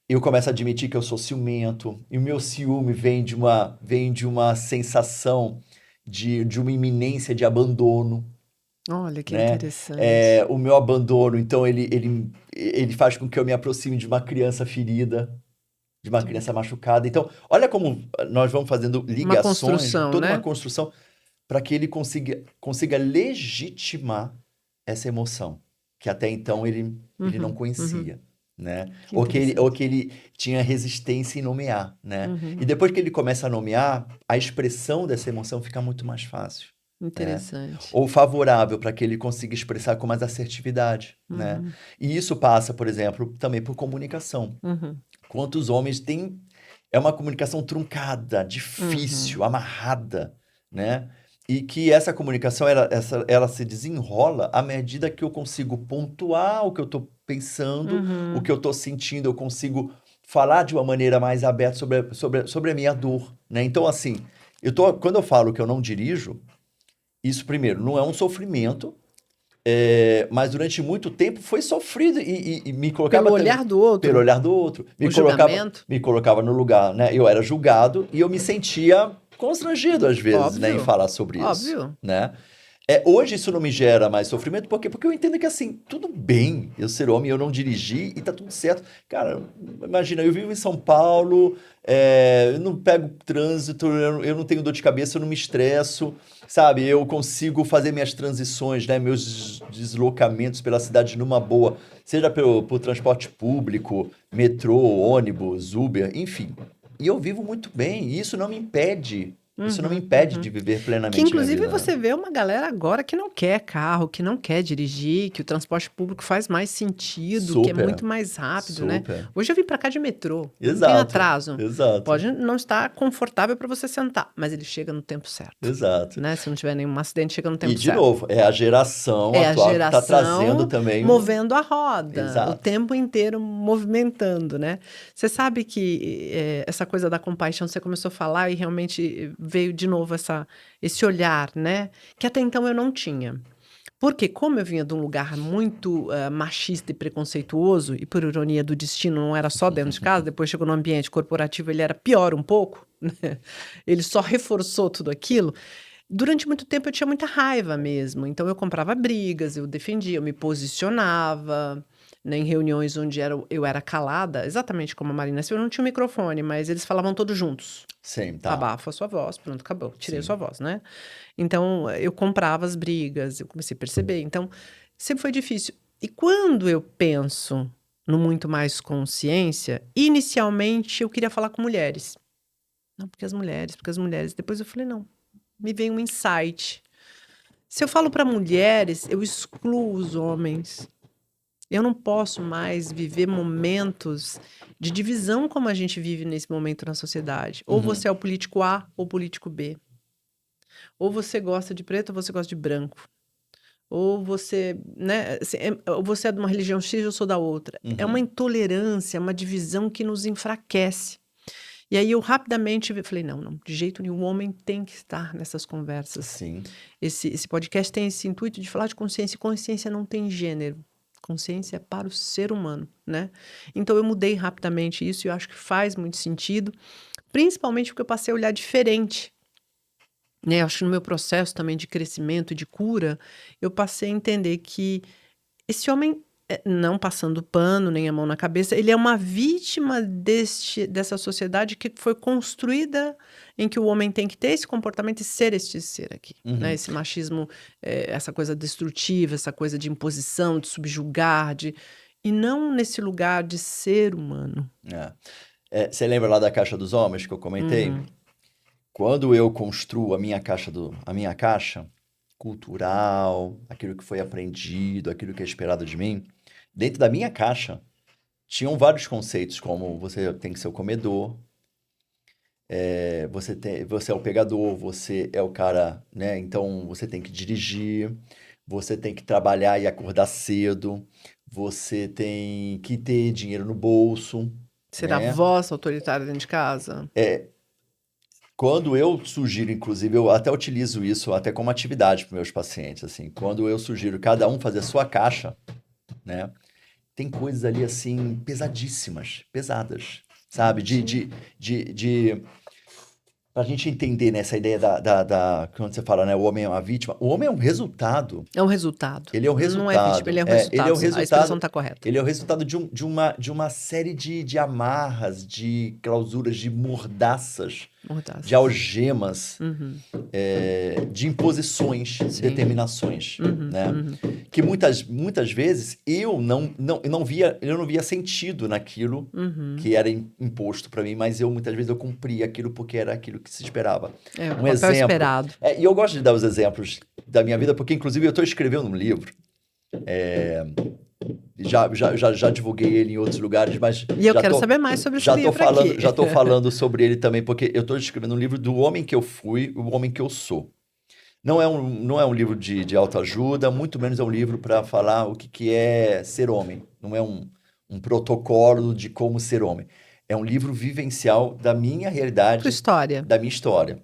Eu começo a admitir que eu sou ciumento. E o meu ciúme vem de uma sensação de uma iminência de abandono, Olha que né? interessante. O meu abandono, então, ele faz com que eu me aproxime de uma criança ferida, de uma criança machucada. Então, olha como nós vamos fazendo Uma ligações, construção, toda uma né? construção para que ele consiga legitimar essa emoção, que até então ele não Uhum, uhum. conhecia, né? Que Ou que interessante. ele tinha resistência em nomear, né? E Uhum. depois que ele começa a nomear, a expressão dessa emoção fica muito mais fácil, né? Interessante. Ou favorável para que ele consiga expressar com mais assertividade, né? Uhum, E isso passa, por exemplo, também por comunicação. uhum, Quantos homens têm é uma comunicação truncada, uhum, difícil, amarrada, né? E que essa comunicação ela se desenrola à medida que eu consigo pontuar o que eu estou pensando, o que uhum. eu estou sentindo, eu consigo falar de uma maneira mais aberta sobre a minha dor, né? Então, assim, quando eu falo que eu não dirijo, isso primeiro não é um sofrimento, Mas durante muito tempo foi sofrido e me colocava Pelo também, olhar do outro, pelo olhar do outro. o julgamento. Me colocava no lugar, né? Eu era julgado e eu me sentia constrangido às vezes, né, em Óbvio, falar sobre isso, óbvio. né? Hoje isso não me gera mais sofrimento, por quê? Porque eu entendo que, assim, tudo bem eu ser homem, eu não dirigir e tá tudo certo. Cara, imagina, eu vivo em São Paulo, eu não pego trânsito, eu não tenho dor de cabeça, eu não me estresso, sabe? Eu consigo fazer minhas transições, né? Meus deslocamentos pela cidade numa boa, seja por transporte público, metrô, ônibus, Uber, enfim. E eu vivo muito bem, e isso não me Uhum, impede uhum. de viver Que plenamente minha inclusive vida, né? você vê uma galera agora que não quer carro, que não quer dirigir, que o transporte público faz mais sentido, que é Super, muito mais rápido, né? super. Hoje eu vim pra cá de metrô, não tem Exato, atraso. exato, Pode não estar confortável para você sentar, mas ele chega no tempo certo, exato. né? Se não tiver nenhum acidente, chega no E, tempo de certo. novo, é a geração É a atual que está trazendo geração também um. movendo a roda, o Exato. tempo inteiro movimentando, né? Você sabe que essa coisa da compaixão, você começou a falar e realmente veio de novo esse olhar, né? Que até então eu não tinha. Porque como eu vinha de um lugar muito machista e preconceituoso, e por ironia do destino não era só dentro de casa, depois chegou no ambiente corporativo, ele era pior um pouco, né? Ele só reforçou tudo aquilo. Durante muito tempo eu tinha muita raiva mesmo, então eu comprava brigas, eu defendia, eu me posicionava, né, em reuniões onde eu era calada, exatamente como a Marina, eu não tinha um microfone, mas eles falavam todos juntos. Sim, tá. Abafa a sua voz, pronto, acabou, tirei a sua Sim. voz, né? Então eu comprava as brigas, eu comecei a perceber, então sempre foi difícil. E quando eu penso no muito mais consciência, inicialmente eu queria falar com mulheres. Não, porque as mulheres. Depois eu falei, não, me veio um insight. Se eu falo para mulheres, eu excluo os homens. Eu não posso mais viver momentos de divisão como a gente vive nesse momento na sociedade. Ou Uhum. você é o político A ou o político B. Ou você gosta de preto ou você gosta de branco. Ou você, né, ou você é de uma religião X, eu sou da outra. É uma Uhum. intolerância, uma divisão que nos enfraquece. E aí eu rapidamente falei, não, não, de jeito nenhum, o homem tem que estar nessas conversas. Sim. Esse podcast tem esse intuito de falar de consciência, e consciência não tem gênero. Consciência é para o ser humano, né? Então eu mudei rapidamente isso e eu acho que faz muito sentido, principalmente porque eu passei a olhar diferente, né? Eu acho que no meu processo também de crescimento e de cura, eu passei a entender que esse homem, não passando pano nem a mão na cabeça, ele é uma vítima dessa sociedade que foi construída em que o homem tem que ter esse comportamento e ser este ser aqui, né? Uhum. Esse machismo, essa coisa destrutiva, essa coisa de imposição, de subjugar, e não nesse lugar de ser humano. Você lembra lá da caixa dos homens que eu comentei? Uhum. Quando eu construo a minha caixa cultural, aquilo que foi aprendido, aquilo que é esperado de mim, dentro da minha caixa tinham vários conceitos, como você tem que ser o comedor, você é o pegador, você é o cara, né? Então você tem que dirigir, você tem que trabalhar e acordar cedo, você tem que ter dinheiro no bolso, Ser a né? voz autoritária dentro de casa. Quando eu sugiro, inclusive, eu até utilizo isso até como atividade para meus pacientes, assim, quando eu sugiro cada um fazer a sua caixa, né? Tem coisas ali, assim, pesadíssimas, pesadas, sabe? Pra gente entender, né, essa ideia quando você fala, né, o homem é uma vítima, o homem é um resultado. É um resultado. Ele é o Não é vítima, ele resultado. é um Ele é o resultado. A expressão resultado. está correta. Ele é o resultado de uma série de amarras, de clausuras, de mordaças, de Mordaças. algemas, Uhum. de imposições, Sim. determinações, Uhum, né? uhum. Que muitas vezes eu não via sentido naquilo Uhum. que era imposto para mim, mas muitas vezes eu cumpria aquilo porque era aquilo que se esperava. É, o Um papel exemplo. esperado. E eu gosto de dar os exemplos da minha vida, porque inclusive eu estou escrevendo um livro. Já divulguei ele em outros lugares, mas E eu quero saber mais sobre esse livro aqui. já tô falando sobre ele também, porque eu estou escrevendo um livro do homem que eu fui, o homem que eu sou. Não é um livro de autoajuda, muito menos é um livro para falar o que é ser homem. Não é um protocolo de como ser homem. É um livro vivencial da minha realidade, Tua história. da minha história,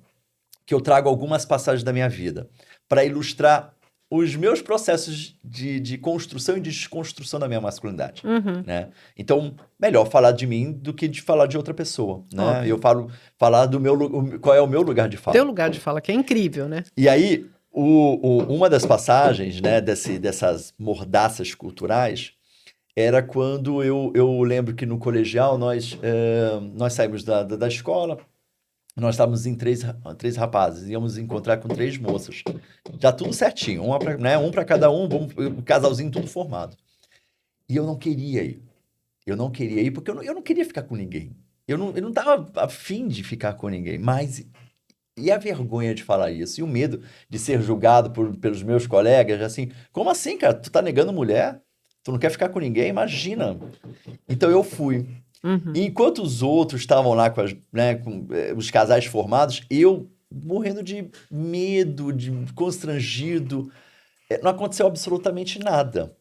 que eu trago algumas passagens da minha vida para ilustrar os meus processos de construção e de desconstrução da minha masculinidade, Uhum. né? Então, melhor falar de mim do que de falar de outra pessoa, né? Óbvio. Eu falar do qual é o meu lugar de Teu fala. lugar de fala, que é incrível, né? E aí, uma das passagens, né, dessas mordaças culturais era quando eu lembro que no colegial nós saímos da escola, nós estávamos em três rapazes, íamos encontrar com três moças. Já tudo certinho, um para cada um, um casalzinho tudo formado. E eu não queria ir. Eu não queria ir porque eu não queria ficar com ninguém. Eu não tava afim de ficar com ninguém, mas e a vergonha de falar isso? E o medo de ser julgado pelos meus colegas, assim, como assim, cara? Tu tá negando mulher? Tu não quer ficar com ninguém? Imagina. Então eu fui. Uhum. E enquanto os outros estavam lá com os casais formados, eu morrendo de medo, de constrangido, não aconteceu absolutamente nada.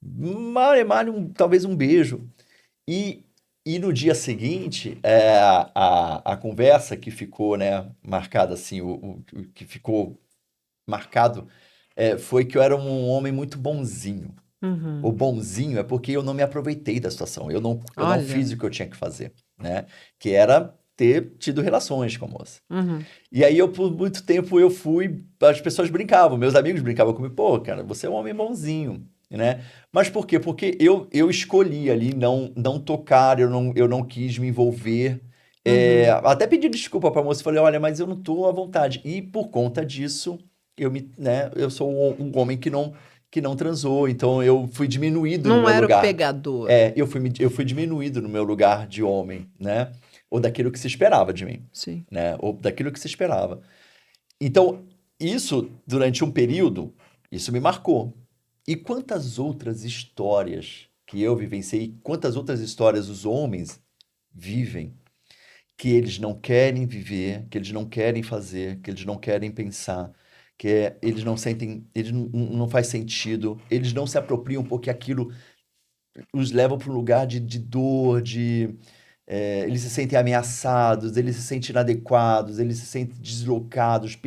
Mal e mal, talvez um beijo. E, e no dia seguinte, a conversa que ficou, né, marcada assim, o que ficou marcado foi que eu era um homem muito bonzinho. O Uhum. bonzinho é porque eu não me aproveitei da situação, eu não Olha. fiz o que eu tinha que fazer, né? Que era ter tido relações com a moça. Uhum. E aí por muito tempo as pessoas brincavam, meus amigos brincavam comigo, pô, cara, você é um homem bonzinho, né? Mas por quê? Porque eu escolhi ali não tocar, eu não quis me envolver. Uhum. Até pedi desculpa pra moça, falei, olha, mas eu não tô à vontade. E por conta disso, eu sou um homem que não transou, então eu fui diminuído no Não meu era o lugar. pegador. Eu fui diminuído no meu lugar de homem, né? Ou daquilo que se esperava de mim, Sim. né? Ou daquilo que se esperava. Então, isso, durante um período, isso me marcou. E quantas outras histórias que eu vivenciei, quantas outras histórias os homens vivem que eles não querem viver, que eles não querem fazer, que eles não querem pensar, eles não sentem, eles não faz sentido, eles não se apropriam porque aquilo os leva para um lugar de dor, eles se sentem ameaçados, eles se sentem inadequados, eles se sentem deslocados,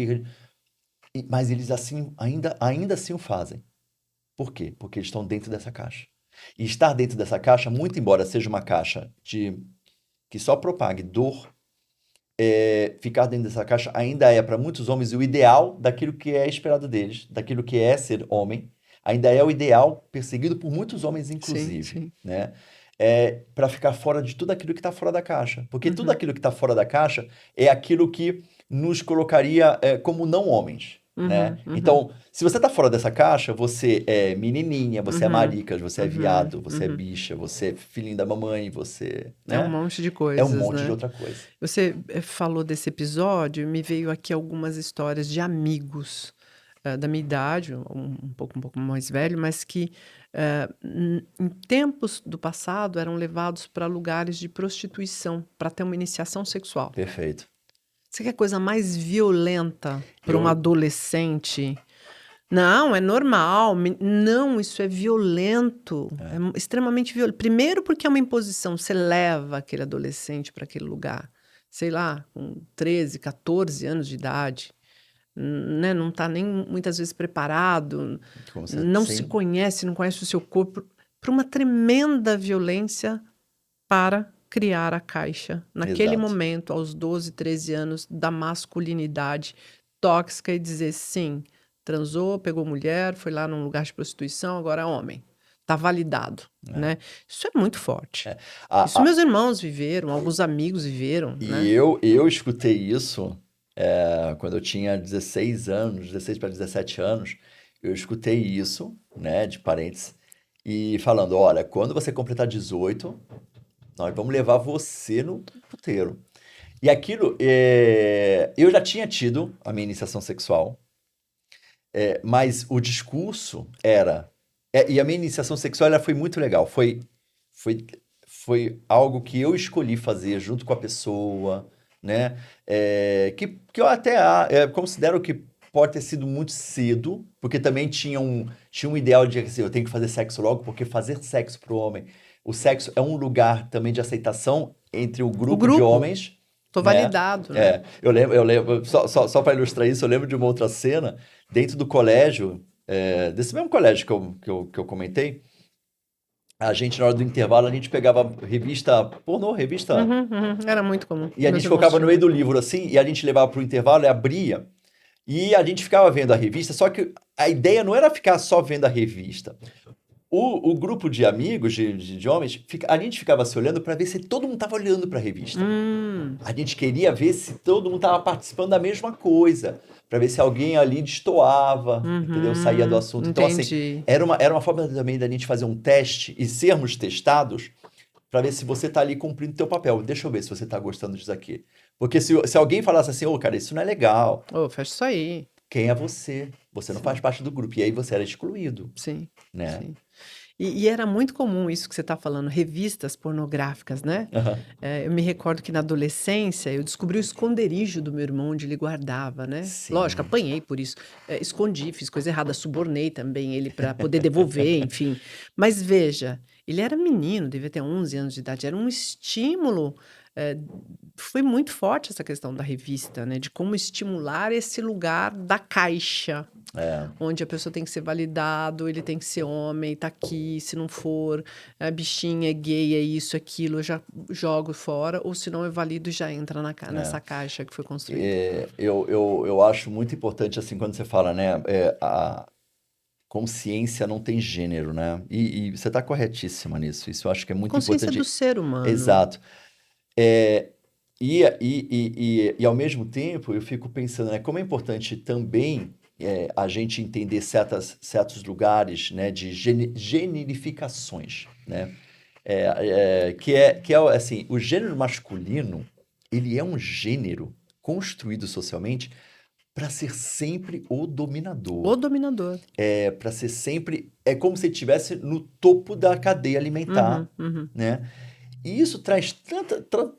mas eles assim ainda assim o fazem. Por quê? Porque eles estão dentro dessa caixa. E estar dentro dessa caixa, muito embora seja uma caixa que só propague dor, ficar dentro dessa caixa ainda é para muitos homens o ideal daquilo que é esperado deles, daquilo que é ser homem, ainda é o ideal perseguido por muitos homens, Sim, inclusive, sim. né? Para ficar fora de tudo aquilo que está fora da caixa. Porque tudo Uhum. aquilo que está fora da caixa é aquilo que nos colocaria como não homens, né? Uhum. Uhum. Então, se você está fora dessa caixa, você é menininha, você é Uhum. maricas, você é Uhum. viado, você é Uhum. bicha, você é filhinho da mamãe, você, É um né? monte de É um coisas, monte de né? outra coisa. Você falou desse episódio, me veio aqui algumas histórias de amigos da minha idade, um pouco mais velho, mas que em tempos do passado eram levados para lugares de prostituição para ter uma iniciação sexual. Perfeito. Você quer coisa mais violenta para uma Eu, adolescente? Não, é normal. Não, isso é violento. É é, extremamente violento. Primeiro, porque é uma imposição. Você leva aquele adolescente para aquele lugar, sei lá, com 13, 14 anos de idade, né? Não está nem muitas vezes preparado, não se sim, conhece, não conhece o seu corpo, para uma tremenda violência para criar a caixa, naquele exato. momento, aos 12, 13 anos, da masculinidade tóxica e dizer sim, transou, pegou mulher, foi lá num lugar de prostituição, agora é homem. Tá validado, É. né? Isso é muito forte. A- Isso a- meus irmãos viveram, alguns amigos viveram, e né? eu escutei isso quando eu tinha 16 anos, 16 para 17 anos, eu escutei isso, né, de parentes, e falando, olha, quando você completar 18, nós vamos levar você no puteiro. E aquilo, eu já tinha tido a minha iniciação sexual, mas o discurso era. E a minha iniciação sexual ela foi muito legal. Foi, foi algo que eu escolhi fazer junto com a pessoa, né? Que eu até considero que pode ter sido muito cedo, porque também tinha um ideal de assim, eu tenho que fazer sexo logo, porque fazer sexo para o homem. O sexo é um lugar também de aceitação entre o O grupo de grupo, homens, tô né? validado, né? Eu lembro, só para ilustrar isso, eu lembro de uma outra cena dentro do colégio, desse mesmo colégio que eu comentei, a gente, na hora do intervalo, a gente pegava revista pornô, revista. Era muito comum. E a Meus gente irmãos colocava no tinham meio do muito. livro assim, e a gente levava pro intervalo e abria. E a gente ficava vendo a revista, só que a ideia não era ficar só vendo a revista. O grupo de amigos, de homens, a gente ficava se olhando para ver se todo mundo estava olhando para a revista. Hum, A gente queria ver se todo mundo estava participando da mesma coisa, para ver se alguém ali destoava, entendeu? Saía do assunto. Então, assim, entendi. era uma forma também da gente fazer um teste e sermos testados para ver se você tá ali cumprindo teu papel. Deixa eu ver se você tá gostando disso aqui. Porque se alguém falasse assim, ô, cara, isso não é legal, Ô, fecha isso aí. quem é você? Você não faz Sim, parte do grupo. E aí você era excluído, sim, né? sim. E era muito comum isso que você está falando, revistas pornográficas, né? Aham. Eu me recordo que na adolescência eu descobri o esconderijo do meu irmão onde ele guardava, né? Lógico, Sim. apanhei por isso. Escondi, fiz coisa errada, subornei também ele para poder devolver, enfim. Mas veja, ele era menino, devia ter 11 anos de idade, era um estímulo. eh, Foi muito forte essa questão da revista, né? De como estimular esse lugar da caixa É, onde a pessoa tem que ser validado, ele tem que ser homem, tá aqui, se não for, é bichinha, é gay, é isso, aquilo, eu já jogo fora, ou se não é válido, já entra é. nessa caixa que foi construída. Eu acho muito importante, assim, quando você fala, né? A consciência não tem gênero, né? E você tá corretíssima nisso. Isso eu acho que é muito Consciência do importante. ser humano. Exato. É, e ao mesmo tempo, eu fico pensando, né, como é importante também a gente entender certos lugares, né, de generificações, né? Assim, o gênero masculino, ele é um gênero construído socialmente para ser sempre o O dominador. dominador. Para ser sempre. É como se estivesse no topo da cadeia alimentar, Uhum, uhum. né? E isso traz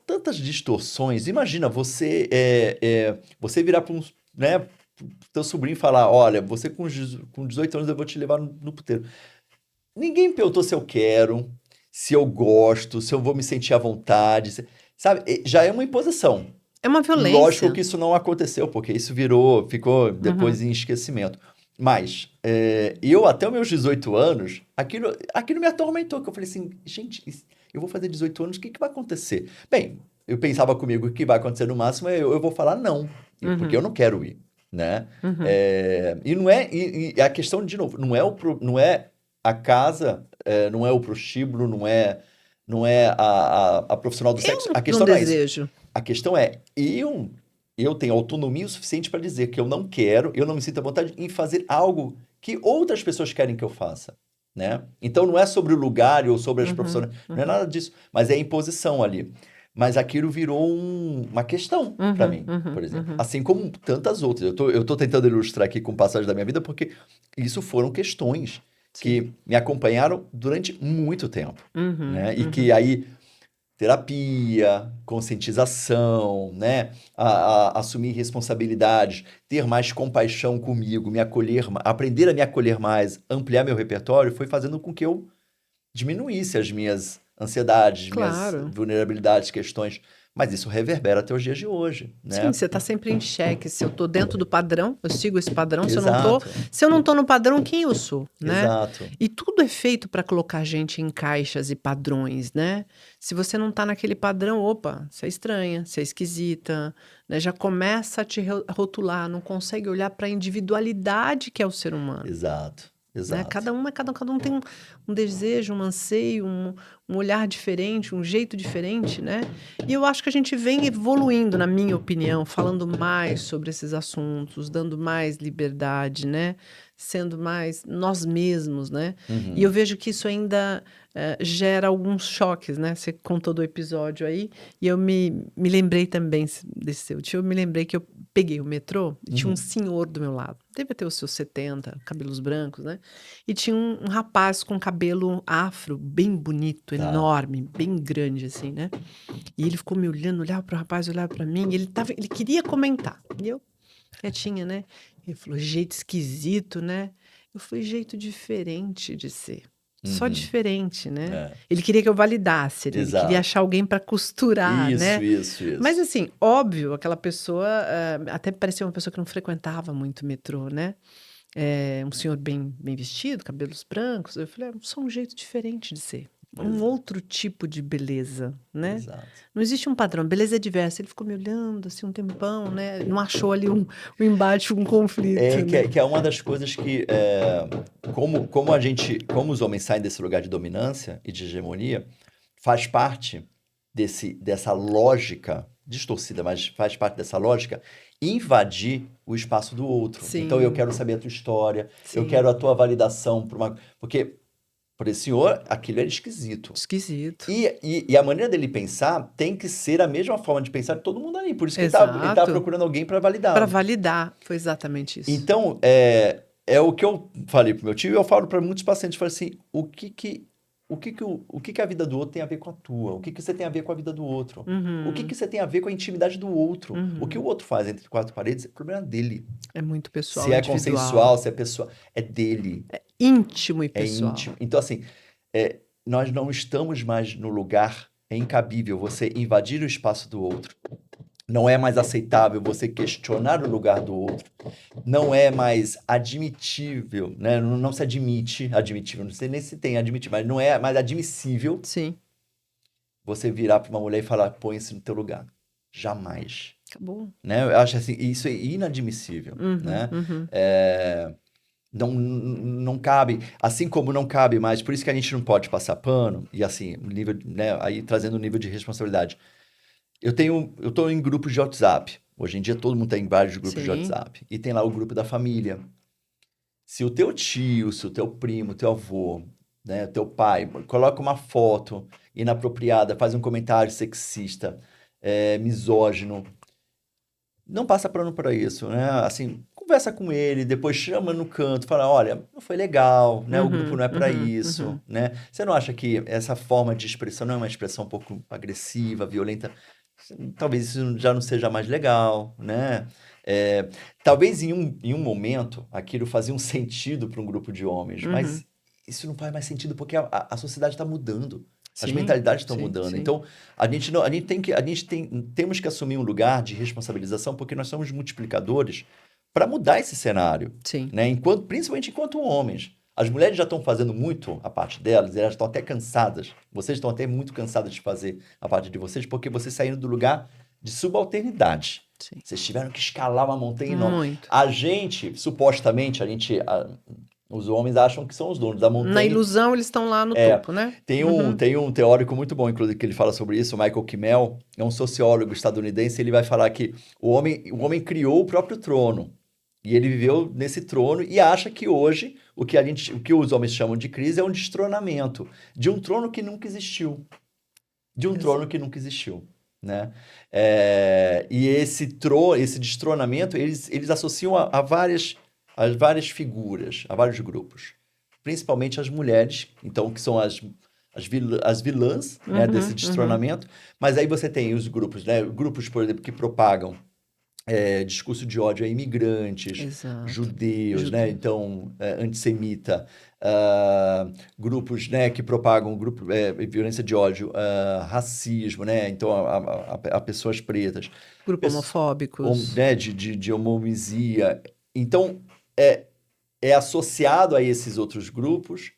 tantas distorções. Imagina você virar para né, pro teu sobrinho e falar: olha, você com 18 anos eu vou te levar no puteiro. Ninguém perguntou se eu quero, se eu gosto, se eu vou me sentir à vontade. Sabe? Já é uma imposição. É uma Lógico violência. que isso não aconteceu, porque isso ficou depois Uhum. em esquecimento. Mas eu, até os meus 18 anos, aquilo me atormentou, que eu falei assim, gente, eu vou fazer 18 anos, o que que vai acontecer? Bem, eu pensava comigo, o que vai acontecer no máximo eu vou falar não, porque eu Uhum. não quero ir, né? Uhum. E não é, e a questão, de novo, não é a casa, não é o prostíbulo, não é a profissional do sexo, Eu a não questão não é isso. desejo. A questão é, eu tenho autonomia o suficiente para dizer que eu não quero, eu não me sinto à vontade em fazer algo que outras pessoas querem que eu faça, né? Então não é sobre o lugar ou sobre as Uhum. profissões, não é Uhum. nada disso, mas é a imposição ali. Mas aquilo virou uma questão para Uhum. mim, Uhum. por exemplo. Uhum. Assim como tantas outras. Eu tô tentando ilustrar aqui com passagem da minha vida, porque isso foram questões Sim. que me acompanharam durante muito tempo, Uhum. né? E que Uhum. aí terapia, conscientização, né? Assumir responsabilidades, ter mais compaixão comigo, me acolher, aprender a me acolher mais, ampliar meu repertório, foi fazendo com que eu diminuísse as minhas ansiedades, minhas Claro. vulnerabilidades, questões. Mas isso reverbera até os dias de hoje, Sim, né? você está sempre em xeque. Se eu estou dentro do padrão, eu sigo esse padrão. Se eu não tô, Exato, se eu não tô no padrão, quem eu sou, né? exato, E tudo é feito para colocar a gente em caixas e padrões, né? Se você não tá naquele padrão, opa, você é estranha, você é esquisita, né? Já começa a te rotular, não consegue olhar para a individualidade que é o ser humano. exato, Né? exato. Cada um tem um desejo, um anseio, um olhar diferente, um jeito diferente, né? E eu acho que a gente vem evoluindo, na minha opinião, falando mais sobre esses assuntos, dando mais liberdade, né? Sendo mais nós mesmos, né? E eu Uhum. vejo que isso ainda gera alguns choques, né? Você contou do episódio aí, e eu me lembrei também desse seu tio, eu me lembrei que eu peguei o metrô e tinha um Uhum. senhor do meu lado. Devia ter os seus 70, cabelos brancos, né? E tinha um rapaz com cabelo afro, bem bonito, Tá. enorme, bem grande, assim, né? E ele ficou me olhando, olhava pro rapaz, olhava pra mim, e ele queria comentar. E eu, quietinha, né? Ele falou, jeito esquisito, né? Eu falei, jeito diferente de ser. Só Uhum. diferente, né? É. Ele queria que eu validasse, ele queria Exato. achar alguém pra costurar, Isso, né? isso, Mas isso. assim, óbvio, aquela pessoa até parecia uma pessoa que não frequentava muito metrô, né? um senhor bem vestido, cabelos brancos. Eu falei: só um jeito diferente de ser. Um Exato, outro tipo de beleza, né? exato. Não existe um padrão, beleza é diversa. Ele ficou me olhando assim um tempão, né? Não achou ali um embate, um conflito, né? Que é uma das coisas que, como os homens saem desse lugar de dominância e de hegemonia, faz parte dessa lógica distorcida, mas faz parte dessa lógica invadir o espaço do outro. Então eu Sim, quero saber a tua história, eu sim. quero a tua validação porque por esse senhor aquilo era esquisito. Esquisito. E a maneira dele pensar tem que ser a mesma forma de pensar de todo mundo ali. Por isso que ele tá Exato. procurando alguém para Para validá-lo. validar, foi exatamente isso. Então, é o que eu falei pro meu tio e eu falo para muitos pacientes, eu falo assim, o que que a vida do outro tem a ver com a tua? O que que você tem a ver com a vida do outro? O que que Uhum, você tem a ver com a intimidade do outro? O que o uhum. outro faz entre quatro paredes é problema dele. É muito Se pessoal, é individual. consensual, se é pessoal, é dele, Íntimo e é pessoal. íntimo. Então, assim, nós não estamos mais no lugar, é incabível você invadir o espaço do outro. Não é mais aceitável você questionar o lugar do outro. Não é mais admitível, né? Não se admitível, não sei nem se tem admitível, mas não é mais admissível Sim, você virar para uma mulher e falar, põe-se no teu lugar. Jamais, acabou. né? Eu acho assim, isso é inadmissível, Uhum, né? uhum. É, não cabe, assim como não cabe mais, por isso que a gente não pode passar pano, e assim, o nível, né, aí trazendo o nível de responsabilidade. Eu tô em grupos de WhatsApp. Hoje em dia todo mundo tem vários grupos de Sim, WhatsApp. E tem lá o grupo da família. Se o teu tio, se o teu primo, teu avô, né, teu pai, coloca uma foto inapropriada, faz um comentário sexista, misógino, não passa pano para isso, né? Assim, conversa com ele, depois chama no canto, fala, olha, não foi legal, né? O grupo uhum, não é para uhum, isso, uhum. né? Você não acha que essa forma de expressão não é uma expressão um pouco agressiva, violenta? Talvez isso já não seja mais legal, né? É, talvez em um momento aquilo fazia um sentido para um grupo de homens, Uhum. mas isso não faz mais sentido porque a sociedade está mudando, as Sim, mentalidades estão sim, mudando. sim. Então, temos que assumir um lugar de responsabilização porque nós somos multiplicadores para mudar esse cenário, Sim. né? Principalmente enquanto homens. As mulheres já estão fazendo muito a parte delas, e elas estão até cansadas. Vocês estão até muito cansadas de fazer a parte de vocês, porque vocês saíram do lugar de subalternidade. Sim. Vocês tiveram que escalar uma montanha enorme. Muito. A gente, supostamente, os homens acham que são os donos da Na montanha. ilusão, eles estão lá no É, topo, né? tem um, Uhum. tem um teórico muito bom, inclusive, que ele fala sobre isso, o Michael Kimmel, é um sociólogo estadunidense, ele vai falar que o homem criou o próprio trono. E ele viveu nesse trono e acha que hoje o que os homens chamam de crise é um destronamento de um trono que nunca existiu, de um Exa- trono que nunca existiu, né? E esse destronamento eles associam a várias figuras, a vários grupos, principalmente as mulheres, então que são as vilãs, né, desse Uhum, uhum. destronamento. Mas aí você tem os grupos, né? Grupos, por exemplo, que propagam discurso de ódio a imigrantes, Exato. judeus, né? Judeu. Então, antissemita, ah, grupos, né, que propagam violência de ódio, racismo, né? Então, a pessoas pretas, Grupo homofóbicos. né, de homofilia. Então, é, é associado a esses outros grupos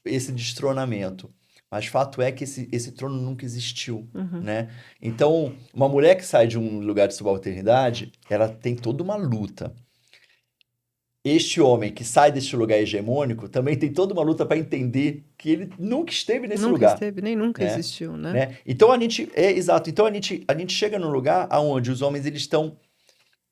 esse destronamento. Mas fato é que esse trono nunca existiu, Uhum. né? Então, uma mulher que sai de um lugar de subalternidade, ela tem toda uma luta. Este homem que sai deste lugar hegemônico também tem toda uma luta para entender que ele nunca esteve nesse Nunca lugar, esteve, nem nunca né? existiu, né? Né? Então exato. Então a gente chega num lugar onde os homens eles estão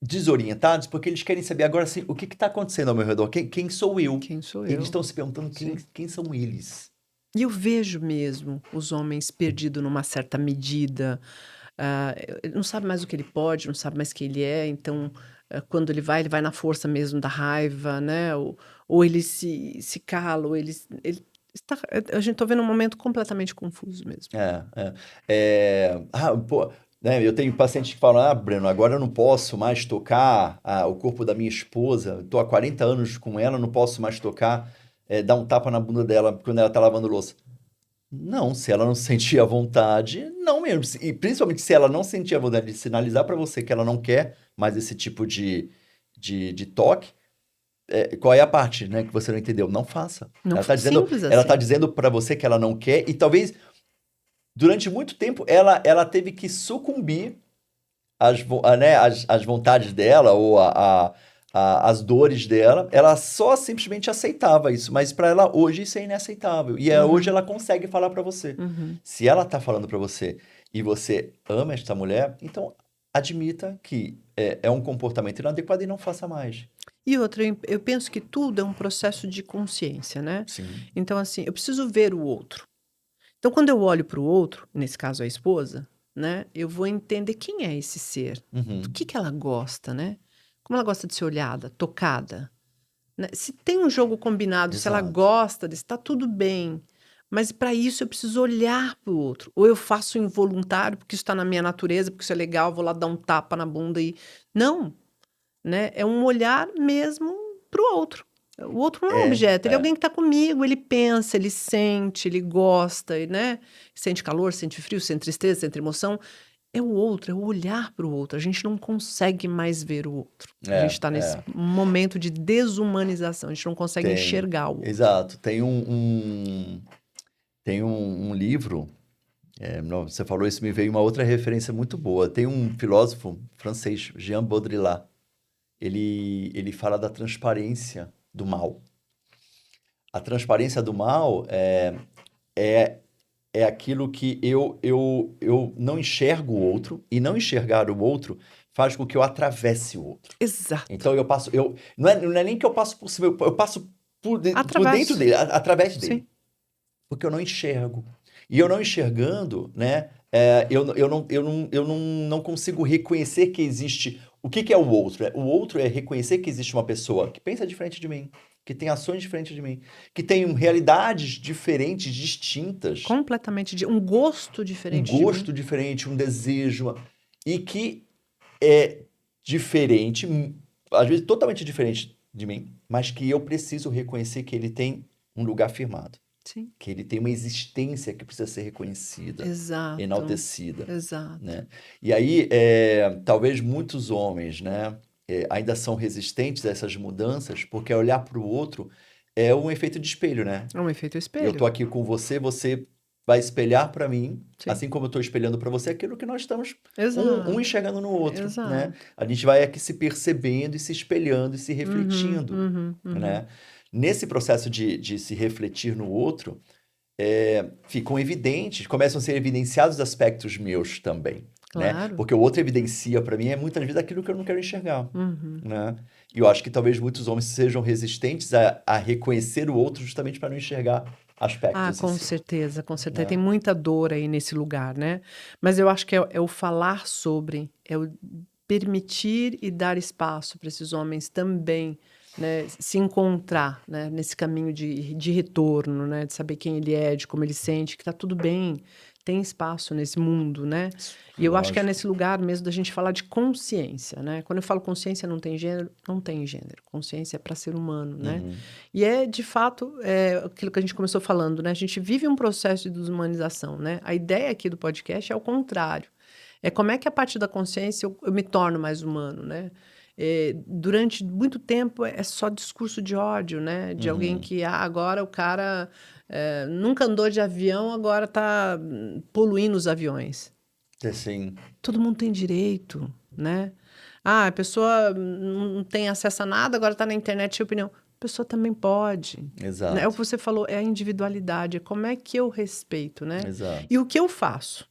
desorientados porque eles querem saber agora assim, o que está acontecendo ao meu redor? Quem sou eu? Quem sou Eles eu? estão se perguntando quem, Sim. quem são eles. E eu vejo mesmo os homens perdidos numa certa medida. Ele não sabe mais o que ele pode, não sabe mais quem ele é, então, quando ele vai na força mesmo da raiva, né, ou ele se cala, ou ele está a gente tá vendo um momento completamente confuso mesmo. É, pô, né, eu tenho pacientes que falam, Breno, agora eu não posso mais tocar o corpo da minha esposa, estou há 40 anos com ela, não posso mais tocar, dar um tapa na bunda dela quando ela está lavando louça. Não, se ela não sentir a vontade, não mesmo. E principalmente se ela não sentir a vontade de sinalizar para você que ela não quer mais esse tipo de toque, qual é a parte, né, que você não entendeu? Não faça. Não simples Ela tá assim. dizendo para você que ela não quer e talvez durante muito tempo ela teve que sucumbir né, às vontades dela ou as dores dela. Ela só simplesmente aceitava isso, mas para ela hoje isso é inaceitável. E hoje Uhum, ela consegue falar para você. uhum. Se ela tá falando para você e você ama esta mulher, então admita que é um comportamento inadequado e não faça mais. E outra, eu penso que tudo é um processo de consciência, né. Sim. Então, assim, eu preciso ver o outro. Então, quando eu olho para o outro, nesse caso a esposa, né, eu vou entender quem é esse ser, do Uhum. que ela gosta, né, como ela gosta de ser olhada, tocada, né. Se tem um jogo combinado, se ela Exato. gosta disso, tá tudo bem, mas para isso eu preciso olhar para o outro, ou eu faço involuntário, porque isso está na minha natureza, porque isso é legal, vou lá dar um tapa na bunda e não, né, é um olhar mesmo para o outro. O outro não é um É, objeto, ele é é. alguém que está comigo, ele pensa, ele sente, ele gosta, e, né, sente calor, sente frio, sente tristeza, sente emoção. É o outro, é o olhar para o outro. A gente não consegue mais ver o outro. A gente É, está nesse é. momento de desumanização, a gente não consegue Tem. enxergar o outro. Exato. Tem um livro. Você falou isso, me veio uma outra referência muito boa. Tem um filósofo francês, Jean Baudrillard. Ele fala da transparência do mal. A transparência do mal é, é aquilo que eu não enxergo o outro, e não enxergar o outro faz com que eu atravesse o outro. Exato. Então eu passo, não é nem que eu passo por cima, eu passo por dentro Atravesso. dele, através Sim. dele, porque eu não enxergo. E eu não enxergando, né, eu não consigo reconhecer que existe. O que é o outro? O outro é reconhecer que existe uma pessoa que pensa diferente de mim, que tem ações diferentes de mim, que tem realidades diferentes, distintas, Completamente um gosto um diferente de mim. gosto diferente, um desejo, e que é diferente, às vezes totalmente diferente de mim, mas que eu preciso reconhecer que ele tem um lugar firmado, Sim. que ele tem uma existência que precisa ser reconhecida, Exato. enaltecida, Exato. né? E aí, talvez muitos homens, né, ainda são resistentes a essas mudanças, porque olhar para o outro é um efeito de espelho, né? É um efeito Eu espelho. tô aqui com você, você vai espelhar para mim, Sim. assim como eu estou espelhando para você aquilo que nós estamos um Exato. enxergando no outro, né? Exato. A gente vai aqui se percebendo e se espelhando e se Uhum, refletindo, uhum, uhum. né? Nesse processo de se refletir no outro, ficam evidentes, começam a ser evidenciados aspectos meus também, né? Claro. Porque o outro evidencia para mim muitas vezes aquilo que eu não quero enxergar, Uhum. né? E eu acho que talvez muitos homens sejam resistentes a reconhecer o outro justamente para não enxergar Ah, aspectos em com si, certeza, com certeza. Tem né? muita dor aí nesse lugar, né. Mas eu acho que é o falar sobre, é o permitir e dar espaço para esses homens também, né, se encontrar, né, nesse caminho de retorno, né, de saber quem ele é, de como ele sente, que tá tudo bem, tem espaço nesse mundo, né. E eu acho que é Lógico. nesse lugar mesmo da gente falar de consciência, né. Quando eu falo consciência não tem gênero, não tem gênero. Consciência é para ser humano, né. Uhum. E é, de fato, aquilo que a gente começou falando, né, a gente vive um processo de desumanização, né. A ideia aqui do podcast é o contrário. É como é que a partir da consciência eu me torno mais humano, né. Durante muito tempo é só discurso de ódio, né, de alguém Uhum. que, agora o cara, nunca andou de avião, agora está poluindo os aviões. Assim, Todo mundo tem direito, né. A pessoa não tem acesso a nada, agora está na internet sem opinião. A pessoa também pode, né. É o que exato, você falou, é a individualidade, é como é que eu respeito, né. E exato. o que eu faço?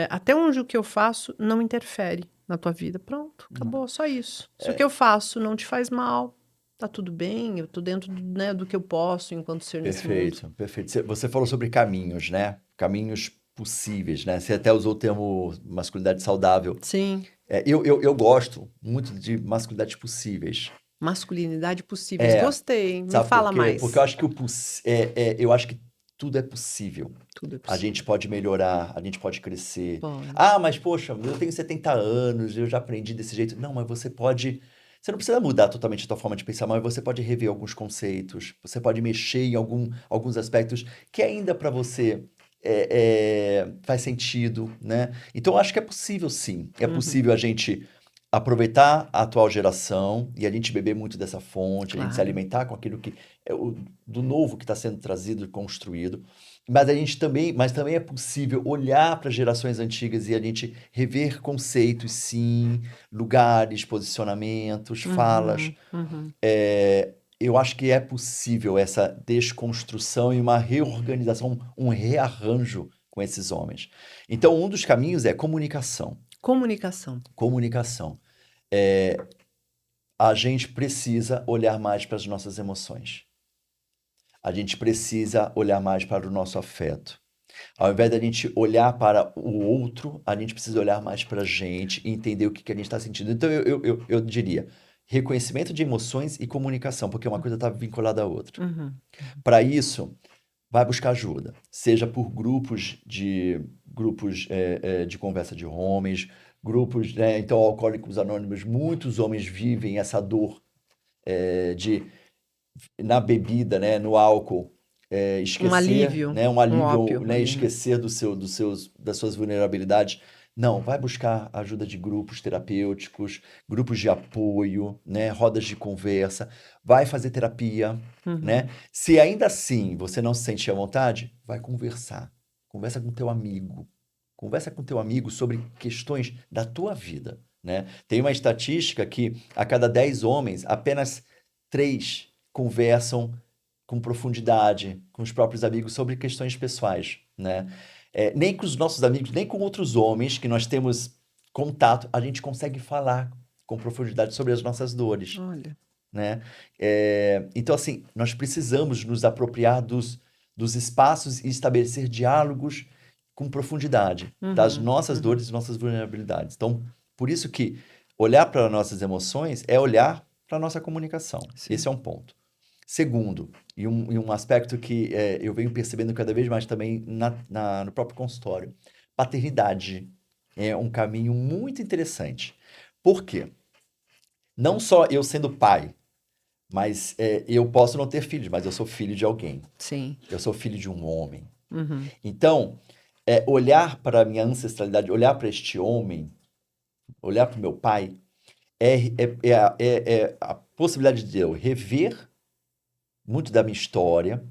Até onde o que eu faço não interfere na tua vida. Pronto, acabou, só isso. Se o que eu faço não te faz mal, tá tudo bem, eu tô dentro, né, do que eu posso enquanto ser nesse mundo. Perfeito, perfeito. Você falou sobre caminhos, né? Caminhos possíveis, né? Você até usou o termo masculinidade saudável. Sim, Eu gosto muito de masculinidades possíveis. masculinidade possíveis. É, Gostei, hein, me sabe por fala quê? Porque eu mais. acho que eu acho que tudo é possível. Tudo é A gente possível. pode melhorar, a gente pode crescer. Pode. Ah, mas poxa, eu tenho 70 anos, eu já aprendi desse jeito. Não, mas você pode. Você não precisa mudar totalmente a tua forma de pensar, mas você pode rever alguns conceitos, você pode mexer em alguns aspectos que ainda para você faz sentido, né? Então, eu acho que é possível sim. É Uhum. possível a gente aproveitar a atual geração e a gente beber muito dessa fonte, a gente se Claro. alimentar com aquilo que é do novo que está sendo trazido e construído. Mas também é possível olhar para gerações antigas e a gente rever conceitos, sim, lugares, posicionamentos, falas. Uhum, uhum. Eu acho que é possível essa desconstrução e uma reorganização, um rearranjo com esses homens. Então, um dos caminhos é comunicação. Comunicação. Comunicação. A gente precisa olhar mais para as nossas emoções. A gente precisa olhar mais para o nosso afeto. Ao invés da gente olhar para o outro, a gente precisa olhar mais para a gente e entender o que a gente está sentindo. Então, eu diria reconhecimento de emoções e comunicação, porque uma coisa está vinculada à outra. Uhum. Para isso, vai buscar ajuda, seja por grupos de conversa de homens, grupos, né, então Alcoólicos Anônimos, muitos homens vivem essa dor de na bebida, né, no álcool, Um esquecer, alívio, né, um um alívio, ópio né, ali, né? esquecer das suas vulnerabilidades. Não, vai buscar ajuda de grupos terapêuticos, grupos de apoio, né, rodas de conversa, vai fazer terapia, Uhum. né? Se ainda assim você não se sente à vontade, vai conversar. Conversa com teu amigo. Conversa com teu amigo sobre questões da tua vida, né? Tem uma estatística que a cada 10 homens, apenas 3 conversam com profundidade com os próprios amigos sobre questões pessoais, né? Nem com os nossos amigos, nem com outros homens que nós temos contato, a gente consegue falar com profundidade sobre as nossas dores, Olha. né? Então, assim, nós precisamos nos apropriar dos espaços e estabelecer diálogos com profundidade das Uhum, nossas uhum. dores e nossas vulnerabilidades. Então, por isso que olhar para nossas emoções é olhar para a nossa comunicação. Esse Sim. é um ponto. Segundo, e um aspecto que eu venho percebendo cada vez mais também no próprio consultório, paternidade é um caminho muito interessante. Por quê? Não só eu sendo pai, mas eu posso não ter filhos, mas eu sou filho de alguém. Sim. Eu sou filho de um homem. Uhum. Então, olhar para a minha ancestralidade, olhar para este homem, olhar para o meu pai, é a possibilidade de eu rever muito da minha história,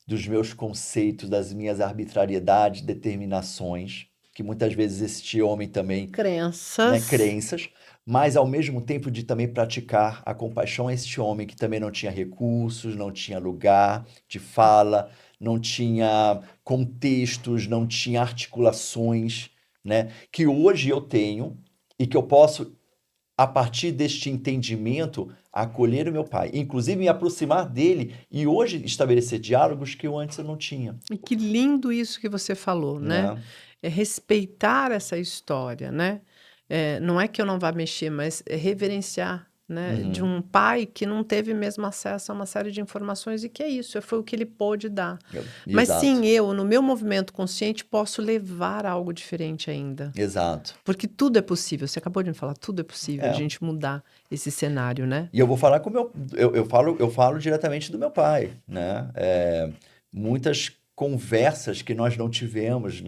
dos meus conceitos, das minhas arbitrariedades, determinações, que muitas vezes este homem também, né, Crenças. crenças, mas ao mesmo tempo de também praticar a compaixão a este homem que também não tinha recursos, não tinha lugar de fala, não tinha contextos, não tinha articulações, né, que hoje eu tenho e que eu posso, a partir deste entendimento, acolher o meu pai, inclusive me aproximar dele e hoje estabelecer diálogos que eu antes eu não tinha, E que lindo isso que você falou, né? né? É respeitar essa história, né? Não é que eu não vá mexer, mas é reverenciar, né? De Uhum. um pai que não teve mesmo acesso a uma série de informações e que é isso, foi o que ele pôde dar. Mas sim, Exato, eu, no meu movimento consciente, posso levar a algo diferente ainda. exato. Porque tudo é possível. Você acabou de me falar, tudo é possível, a É. gente mudar esse cenário, né? E eu vou falar com o meu, eu falo diretamente do meu pai, né? Muitas conversas que nós não tivemos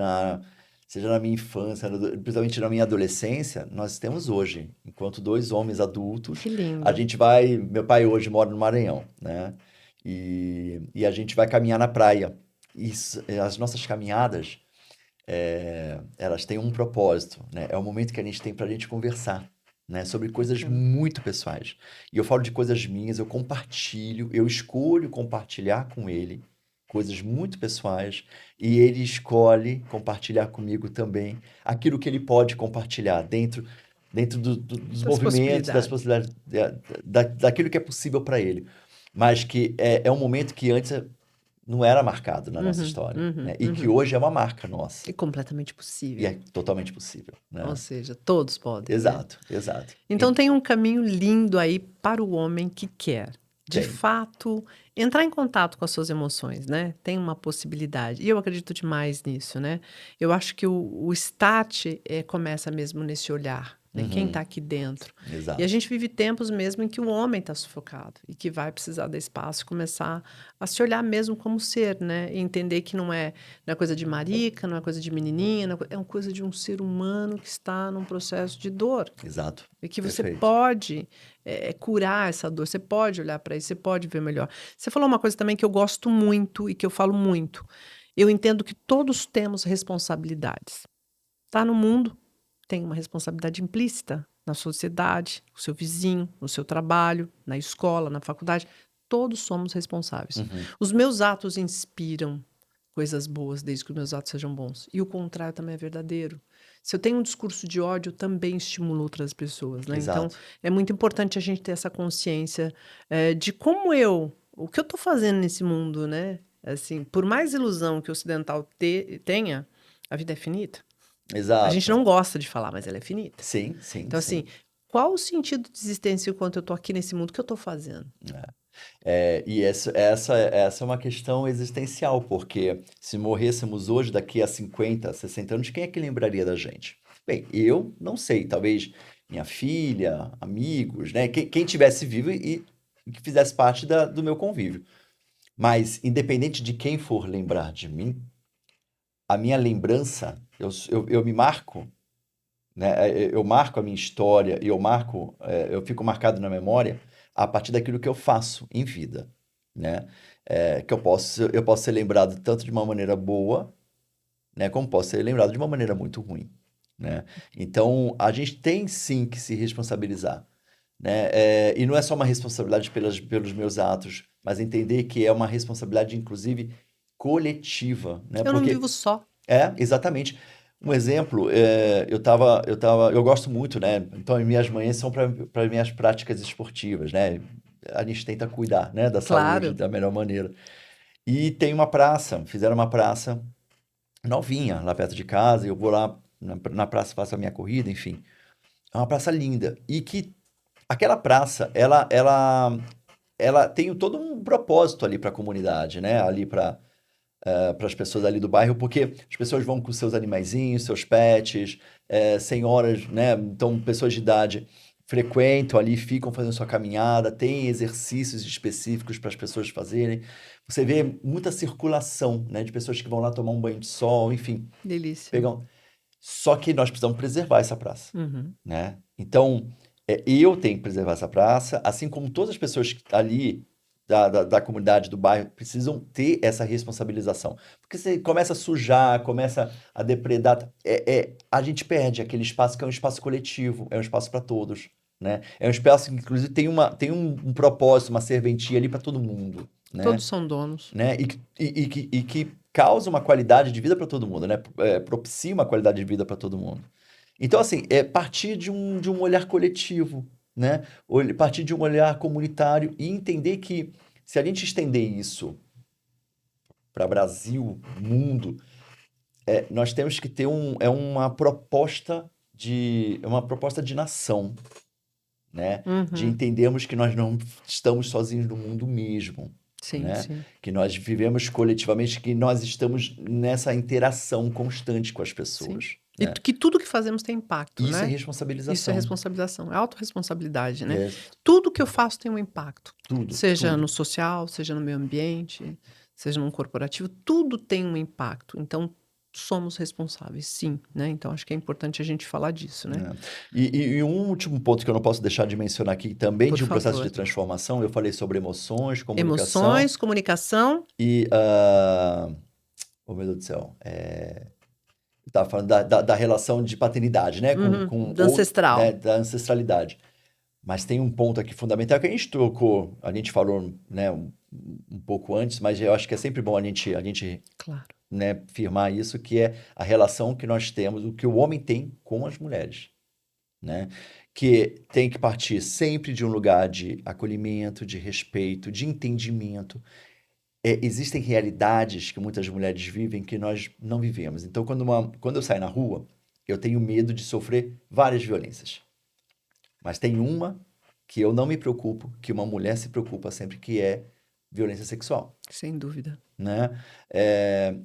seja na minha infância, principalmente na minha adolescência, nós temos hoje, enquanto dois homens adultos, Que a lindo. gente vai, meu pai hoje mora no Maranhão, né? E a gente vai caminhar na praia. As nossas caminhadas, elas têm um propósito, né? É o momento que a gente tem para a gente conversar, né? Sobre coisas Bacana. muito pessoais. E eu falo de coisas minhas, eu compartilho, eu escolho compartilhar com ele coisas muito pessoais e ele escolhe compartilhar comigo também aquilo que ele pode compartilhar dentro dos Das movimentos, das possibilidades. possibilidades, daquilo que é possível para ele. Mas que é um momento que antes não era marcado na nossa Uhum, história, uhum, né? E que uhum. hoje é uma marca nossa. É completamente E possível. é totalmente possível, Ou né? seja, todos podem, né? Exato, exato. Então tem um caminho lindo aí para o homem que quer, de Tem. fato, entrar em contato com as suas emoções, né? Tem uma possibilidade. E eu acredito demais nisso, né? Eu acho que o start começa mesmo nesse olhar, né? Quem está aqui dentro. E a Exato. gente vive tempos mesmo em que o homem está sufocado e que vai precisar dar espaço e começar a se olhar mesmo como ser, né? E entender que não é coisa de marica, não é coisa de menininha, é uma coisa de um ser humano que está num processo de dor. Exato. E que você Perfeito. pode curar essa dor, você pode olhar para isso, você pode ver melhor. Você falou uma coisa também que eu gosto muito e que eu falo muito. Eu entendo que todos temos responsabilidades. Tá no mundo, tem uma responsabilidade implícita na sociedade, no seu vizinho, no seu trabalho, na escola, na faculdade. Todos somos responsáveis. Os meus atos inspiram coisas boas, desde que os meus atos sejam bons. E o contrário também é verdadeiro. Se eu tenho um discurso de ódio, eu também estimulo outras pessoas, né? Então, Exato. é muito importante a gente ter essa consciência de como o que eu estou fazendo nesse mundo, né? Assim, por mais ilusão que o ocidental tenha, a vida é finita. A gente Exato. não gosta de falar, mas ela é finita. Sim, sim, Então, sim. assim, qual o sentido de existência enquanto eu tô aqui nesse mundo? O que eu tô fazendo? E essa é uma questão existencial, porque se morrêssemos hoje, daqui a 50, 60 anos, quem é que lembraria da gente? Bem, eu não sei, talvez minha filha, amigos, né? Quem tivesse vivo e que fizesse parte do meu convívio. Mas, independente de quem for lembrar de mim, a minha lembrança, eu me marco, né? Eu marco a minha história e eu fico marcado na memória a partir daquilo que eu faço em vida, né? Que eu posso ser lembrado tanto de uma maneira boa, né, como posso ser lembrado de uma maneira muito ruim, né? Então, a gente tem sim que se responsabilizar, né? E não é só uma responsabilidade pelos meus atos, mas entender que é uma responsabilidade, inclusive, coletiva, né? Eu não Porque vivo só. exatamente. Um exemplo, eu gosto muito, né? Então, as minhas manhãs são para minhas práticas esportivas, né? A gente tenta cuidar, né, da saúde Claro. da melhor maneira. E tem uma praça, fizeram uma praça novinha lá perto de casa, e eu vou lá na praça, faço a minha corrida, enfim. É uma praça linda. E que aquela praça, ela tem todo um propósito ali para a comunidade, né? Ali para as pessoas ali do bairro, porque as pessoas vão com seus animaizinhos, seus pets, senhoras, né? Então, pessoas de idade frequentam ali, ficam fazendo sua caminhada, tem exercícios específicos para as pessoas fazerem. Você vê muita circulação, né? De pessoas que vão lá tomar um banho de sol, enfim, Delícia. pegam. Só que nós precisamos preservar essa praça, Uhum. né? Então, eu tenho que preservar essa praça, assim como todas as pessoas que ali da comunidade, do bairro, precisam ter essa responsabilização. Porque você começa a sujar, começa a depredar, a gente perde aquele espaço que é um espaço coletivo, é um espaço para todos, né? É um espaço que, inclusive, tem um propósito, uma serventia ali para todo mundo, né? Todos são donos. Né? E que causa uma qualidade de vida para todo mundo, né? Propicia uma qualidade de vida para todo mundo. Então, assim, é partir de um olhar coletivo, né? Partir de um olhar comunitário e entender que se a gente estender isso para Brasil, mundo, nós temos que ter uma proposta de nação, né? De Uhum. entendermos que nós não estamos sozinhos no mundo mesmo, Sim, né? sim. Que nós vivemos coletivamente, que nós estamos nessa interação constante com as Sim. pessoas, E né? que tudo que fazemos tem impacto, Isso é né? Isso é responsabilização. responsabilização, é autorresponsabilidade, né? É Tudo que eu faço tem um impacto. tudo, Seja tudo. no social, seja no meio ambiente, seja num corporativo, tudo tem um impacto. Então, somos responsáveis, sim, né? Então, acho que é importante a gente falar disso, né? Né? E um último ponto que eu não posso deixar de mencionar aqui, também Por de um processo de favor. transformação, eu falei sobre emoções, comunicação Emoções, comunicação. e, oh meu Deus do céu, eu estava falando da relação de paternidade, né, Uhum, do né, ancestral. da ancestralidade. Mas tem um ponto aqui fundamental que a gente falou, né, um pouco antes, mas eu acho que é sempre bom a gente, Claro. né, firmar isso, que é a relação que nós temos, o que o homem tem com as mulheres, né? Que tem que partir sempre de um lugar de acolhimento, de respeito, de entendimento. Existem realidades que muitas mulheres vivem que nós não vivemos. Então, quando eu saio na rua, eu tenho medo de sofrer várias violências. Mas tem uma que eu não me preocupo, que uma mulher se preocupa sempre, que é violência sexual, Sem dúvida. né?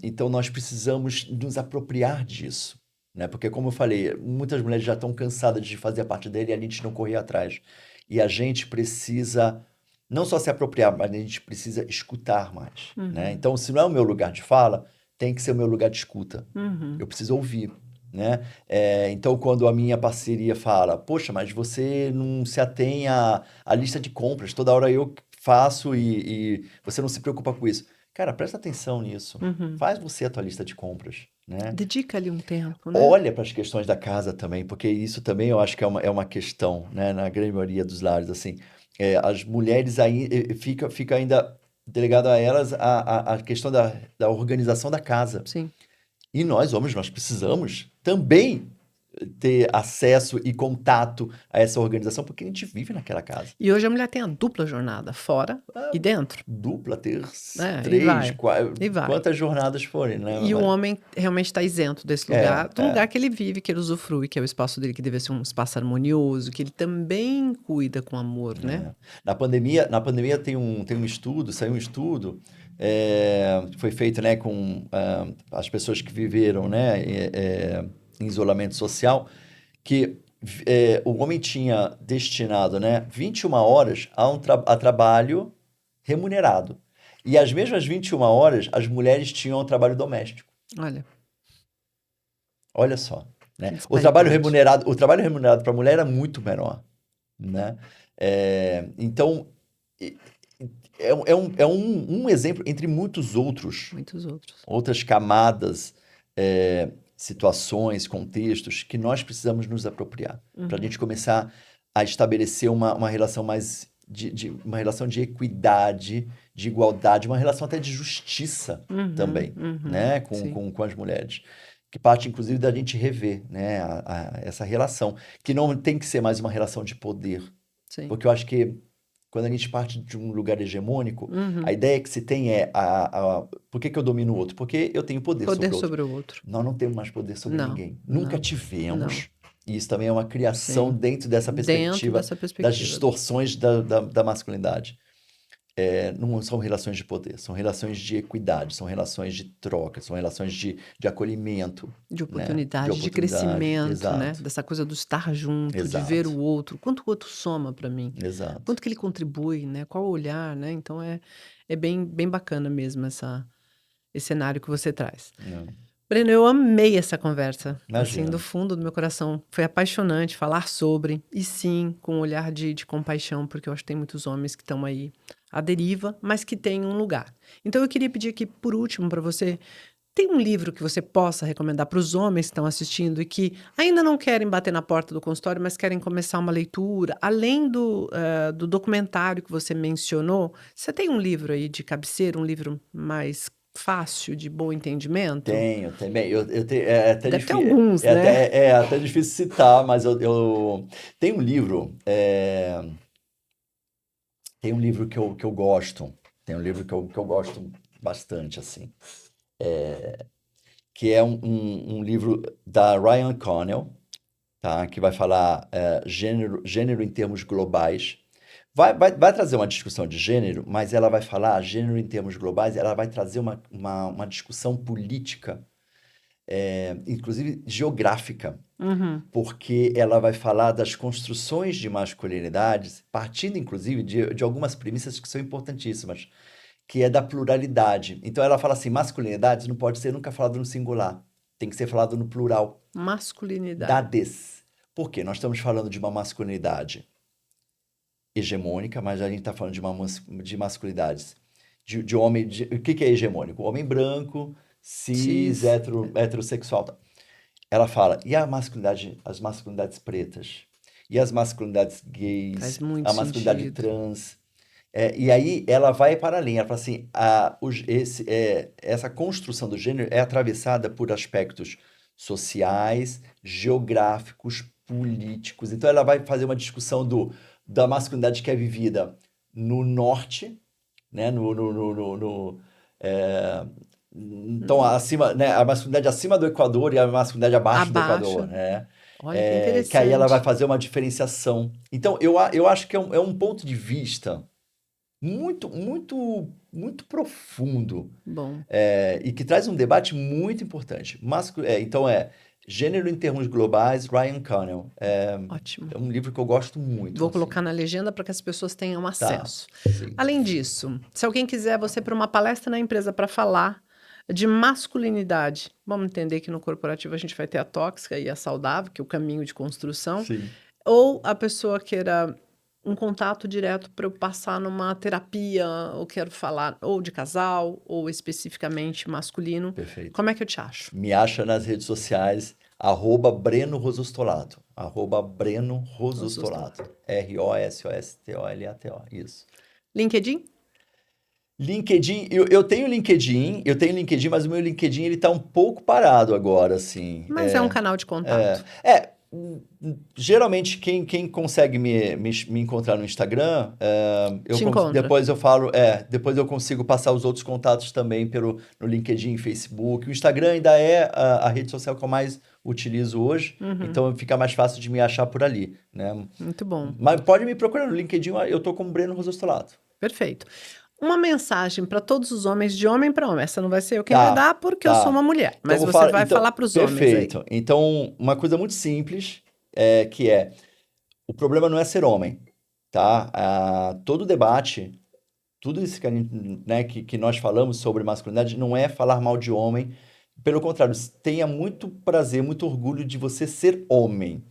Então, nós precisamos nos apropriar disso, né? Porque, como eu falei, muitas mulheres já estão cansadas de fazer a parte dele e a gente não correr atrás. E a gente precisa não só se apropriar, mas a gente precisa escutar mais, né? Uhum, Então, se não é o meu lugar de fala, tem que ser o meu lugar de escuta. uhum. Eu preciso ouvir, né? Então, quando a minha parceria fala, poxa, mas você não se atém à lista de compras, toda hora eu faço e você não se preocupa com isso. Cara, presta atenção nisso. Uhum. Faz você a tua lista de compras, né? Dedica ali um tempo, né? Olha para as questões da casa também, porque isso também eu acho que é uma questão, né? Na grande maioria dos lares, assim. As mulheres aí fica ainda delegado a elas a questão da organização da casa. Sim. E nós, homens, nós precisamos também ter acesso e contato a essa organização, porque a gente vive naquela casa. E hoje a mulher tem a dupla jornada, fora Ah, e dentro, dupla, ter né? E três, vai, e vai. quantas jornadas forem, né? E o homem realmente está isento desse É, lugar, do é. lugar que ele vive, que ele usufrui, que é o espaço dele, que deve ser um espaço harmonioso, que ele também cuida com amor, né? Na pandemia tem um estudo, saiu um estudo, foi feito, né, com as pessoas que viveram, né, em isolamento social, que o homem tinha destinado, né, 21 horas a trabalho remunerado. E as mesmas 21 horas as mulheres tinham ao trabalho doméstico. Olha, Olha só, que né? disparidade. O trabalho remunerado para a mulher era muito menor, né? Então, e- é um exemplo entre muitos outros, Muitos outros. outras camadas, situações, contextos que nós precisamos nos apropriar para a Uhum, gente começar a estabelecer uma relação mais uma relação de equidade, de igualdade, uma relação até de justiça uhum, também, uhum. né, Sim, com as mulheres. Que parte, inclusive, da gente rever, né, essa relação, que não tem que ser mais uma relação de poder, sim. porque eu acho que quando a gente parte de um lugar hegemônico, a Uhum. ideia que se tem por que que eu domino o outro? Porque eu tenho poder Poder sobre o outro. sobre o outro. Nós não temos mais poder sobre Não, ninguém. Nunca não, não. tivemos. E isso também é uma criação Sim. dentro dessa Dentro perspectiva dessa das perspectiva. distorções da masculinidade. Não são relações de poder, são relações de equidade, são relações de troca, são relações de acolhimento, De né? De oportunidade, de oportunidade. crescimento, né? Exato, Dessa coisa do estar junto, de ver o exato, outro, quanto o outro soma para mim, exato. quanto que ele contribui, né? Qual o olhar, né? Então é bem bacana mesmo esse cenário que você traz. Não, Breno, eu amei essa conversa, assim, do imagina. fundo do meu coração. Foi apaixonante falar sobre, e sim, com um olhar de compaixão, porque eu acho que tem muitos homens que estão aí à deriva, mas que têm um lugar. Então eu queria pedir aqui, por último, para você, tem um livro que você possa recomendar para os homens que estão assistindo e que ainda não querem bater na porta do consultório, mas querem começar uma leitura, além do documentário que você mencionou, você tem um livro aí de cabeceira, um livro mais fácil, de bom entendimento? Tenho, também. É até Deve ter difícil, alguns, né? é até difícil citar, mas tem um livro, tem um livro que eu gosto, tem um livro que eu gosto bastante, assim, que é um livro da Ryan Connell, tá? Que vai falar gênero em termos globais. Vai trazer uma discussão de gênero, mas ela vai falar gênero em termos globais, ela vai trazer uma discussão política, inclusive geográfica, Uhum. porque ela vai falar das construções de masculinidades, partindo inclusive de algumas premissas que são importantíssimas, que é da pluralidade. Então ela fala assim, masculinidade não pode ser nunca falado no singular, tem que ser falado no plural. Masculinidade. Dades. Por quê? Nós estamos falando de uma masculinidade hegemônica, mas a gente está falando de masculinidades. De homem. O que é hegemônico? Homem branco, cis, Cis. heterossexual. Tá? Ela fala, e as masculinidades pretas? E as masculinidades Faz gays? muito A masculinidade sentido. trans? E aí ela vai para além, ela fala assim, essa construção do gênero é atravessada por aspectos sociais, geográficos, políticos. Então ela vai fazer uma discussão da masculinidade que é vivida no norte, né? É, então, Hum. acima, né? A masculinidade acima do Equador e a masculinidade abaixo do Equador, Abaixo. né? Olha que Que aí ela vai interessante. fazer uma diferenciação. Então, eu acho que é um ponto de vista muito, muito, muito profundo, Bom. e que traz um debate muito importante. Então, Gênero em Termos Globais, Ryan Connell. Ótimo. É um livro que eu gosto muito. Vou assim. colocar na legenda para que as pessoas tenham Tá, acesso. sim. Além disso, se alguém quiser você para uma palestra na empresa para falar de masculinidade, vamos entender que no corporativo a gente vai ter a tóxica e a saudável, que é o caminho de construção, Sim, ou a pessoa queira um contato direto para eu passar numa terapia, ou quero falar ou de casal, ou especificamente masculino, perfeito. como é que eu te acho? Me acha nas redes sociais, Breno Rosostolato. Breno Rosostolato. Rosostolato. Isso. LinkedIn? LinkedIn, eu tenho LinkedIn, mas o meu LinkedIn ele tá um pouco parado agora, assim. Mas é um canal de contato. Geralmente quem consegue me encontrar no Instagram, Te encontra. depois eu consigo passar os outros contatos também no LinkedIn, Facebook. O Instagram ainda é a rede social que eu mais utilizo hoje, então fica mais fácil de me achar por ali, né? Muito bom. Mas pode me procurar no LinkedIn, eu tô como Breno Rosostolato. Perfeito. Uma mensagem para todos os homens, de homem para homem. Essa não vai ser eu quem vai Tá, dar, porque eu sou uma mulher. Então Mas vou você falar, vai então, falar para os homens aí. perfeito. Então, uma coisa muito simples que é o problema não é ser homem, tá? Todo debate, tudo isso que, né, que nós falamos sobre masculinidade não é falar mal de homem. Pelo contrário, tenha muito prazer, muito orgulho de você ser homem.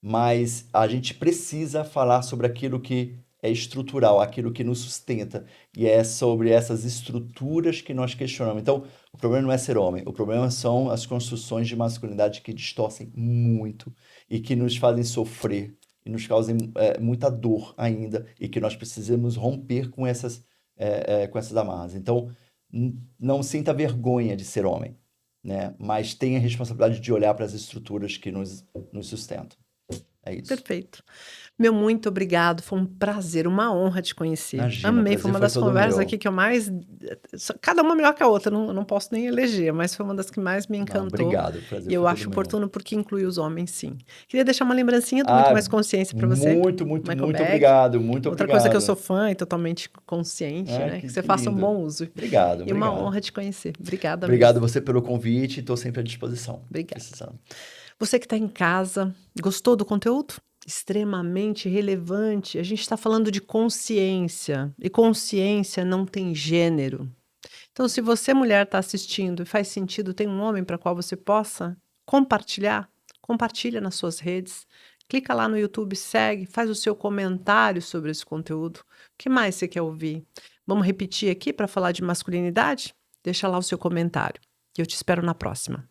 Mas a gente precisa falar sobre aquilo que é estrutural, aquilo que nos sustenta. E é sobre essas estruturas que nós questionamos. Então, o problema não é ser homem, o problema são as construções de masculinidade que distorcem muito e que nos fazem sofrer e nos causam muita dor ainda e que nós precisamos romper com essas amarras. Então, não sinta vergonha de ser homem, né? Mas tenha a responsabilidade de olhar para as estruturas que nos sustentam. É isso. Perfeito. Meu muito obrigado, foi um prazer, uma honra te conhecer. Imagina, o Amei, foi prazer uma foi das todo conversas meu. aqui que eu mais... Cada uma melhor que a outra, não posso nem eleger, mas foi uma das que mais me Não, encantou. obrigado, o prazer E eu foi acho todo meu. oportuno porque inclui os homens, sim. Queria deixar uma lembrancinha do Muito Mais Consciência para você, muito Michael Beck. obrigado, muito Outra coisa que eu obrigado. sou fã e totalmente consciente, né? Que você faça um lindo. bom uso. Obrigado, E uma obrigado. honra te conhecer. Obrigada Obrigado mesmo. você pelo convite, estou sempre à disposição. Obrigada. Precisando. Você que está em casa, gostou do conteúdo? Extremamente relevante. A gente está falando de consciência. E consciência não tem gênero. Então, se você, mulher, está assistindo e faz sentido, tem um homem para qual você possa compartilhar, compartilha nas suas redes. Clica lá no YouTube, segue, faz o seu comentário sobre esse conteúdo. O que mais você quer ouvir? Vamos repetir aqui para falar de masculinidade? Deixa lá o seu comentário. E eu te espero na próxima.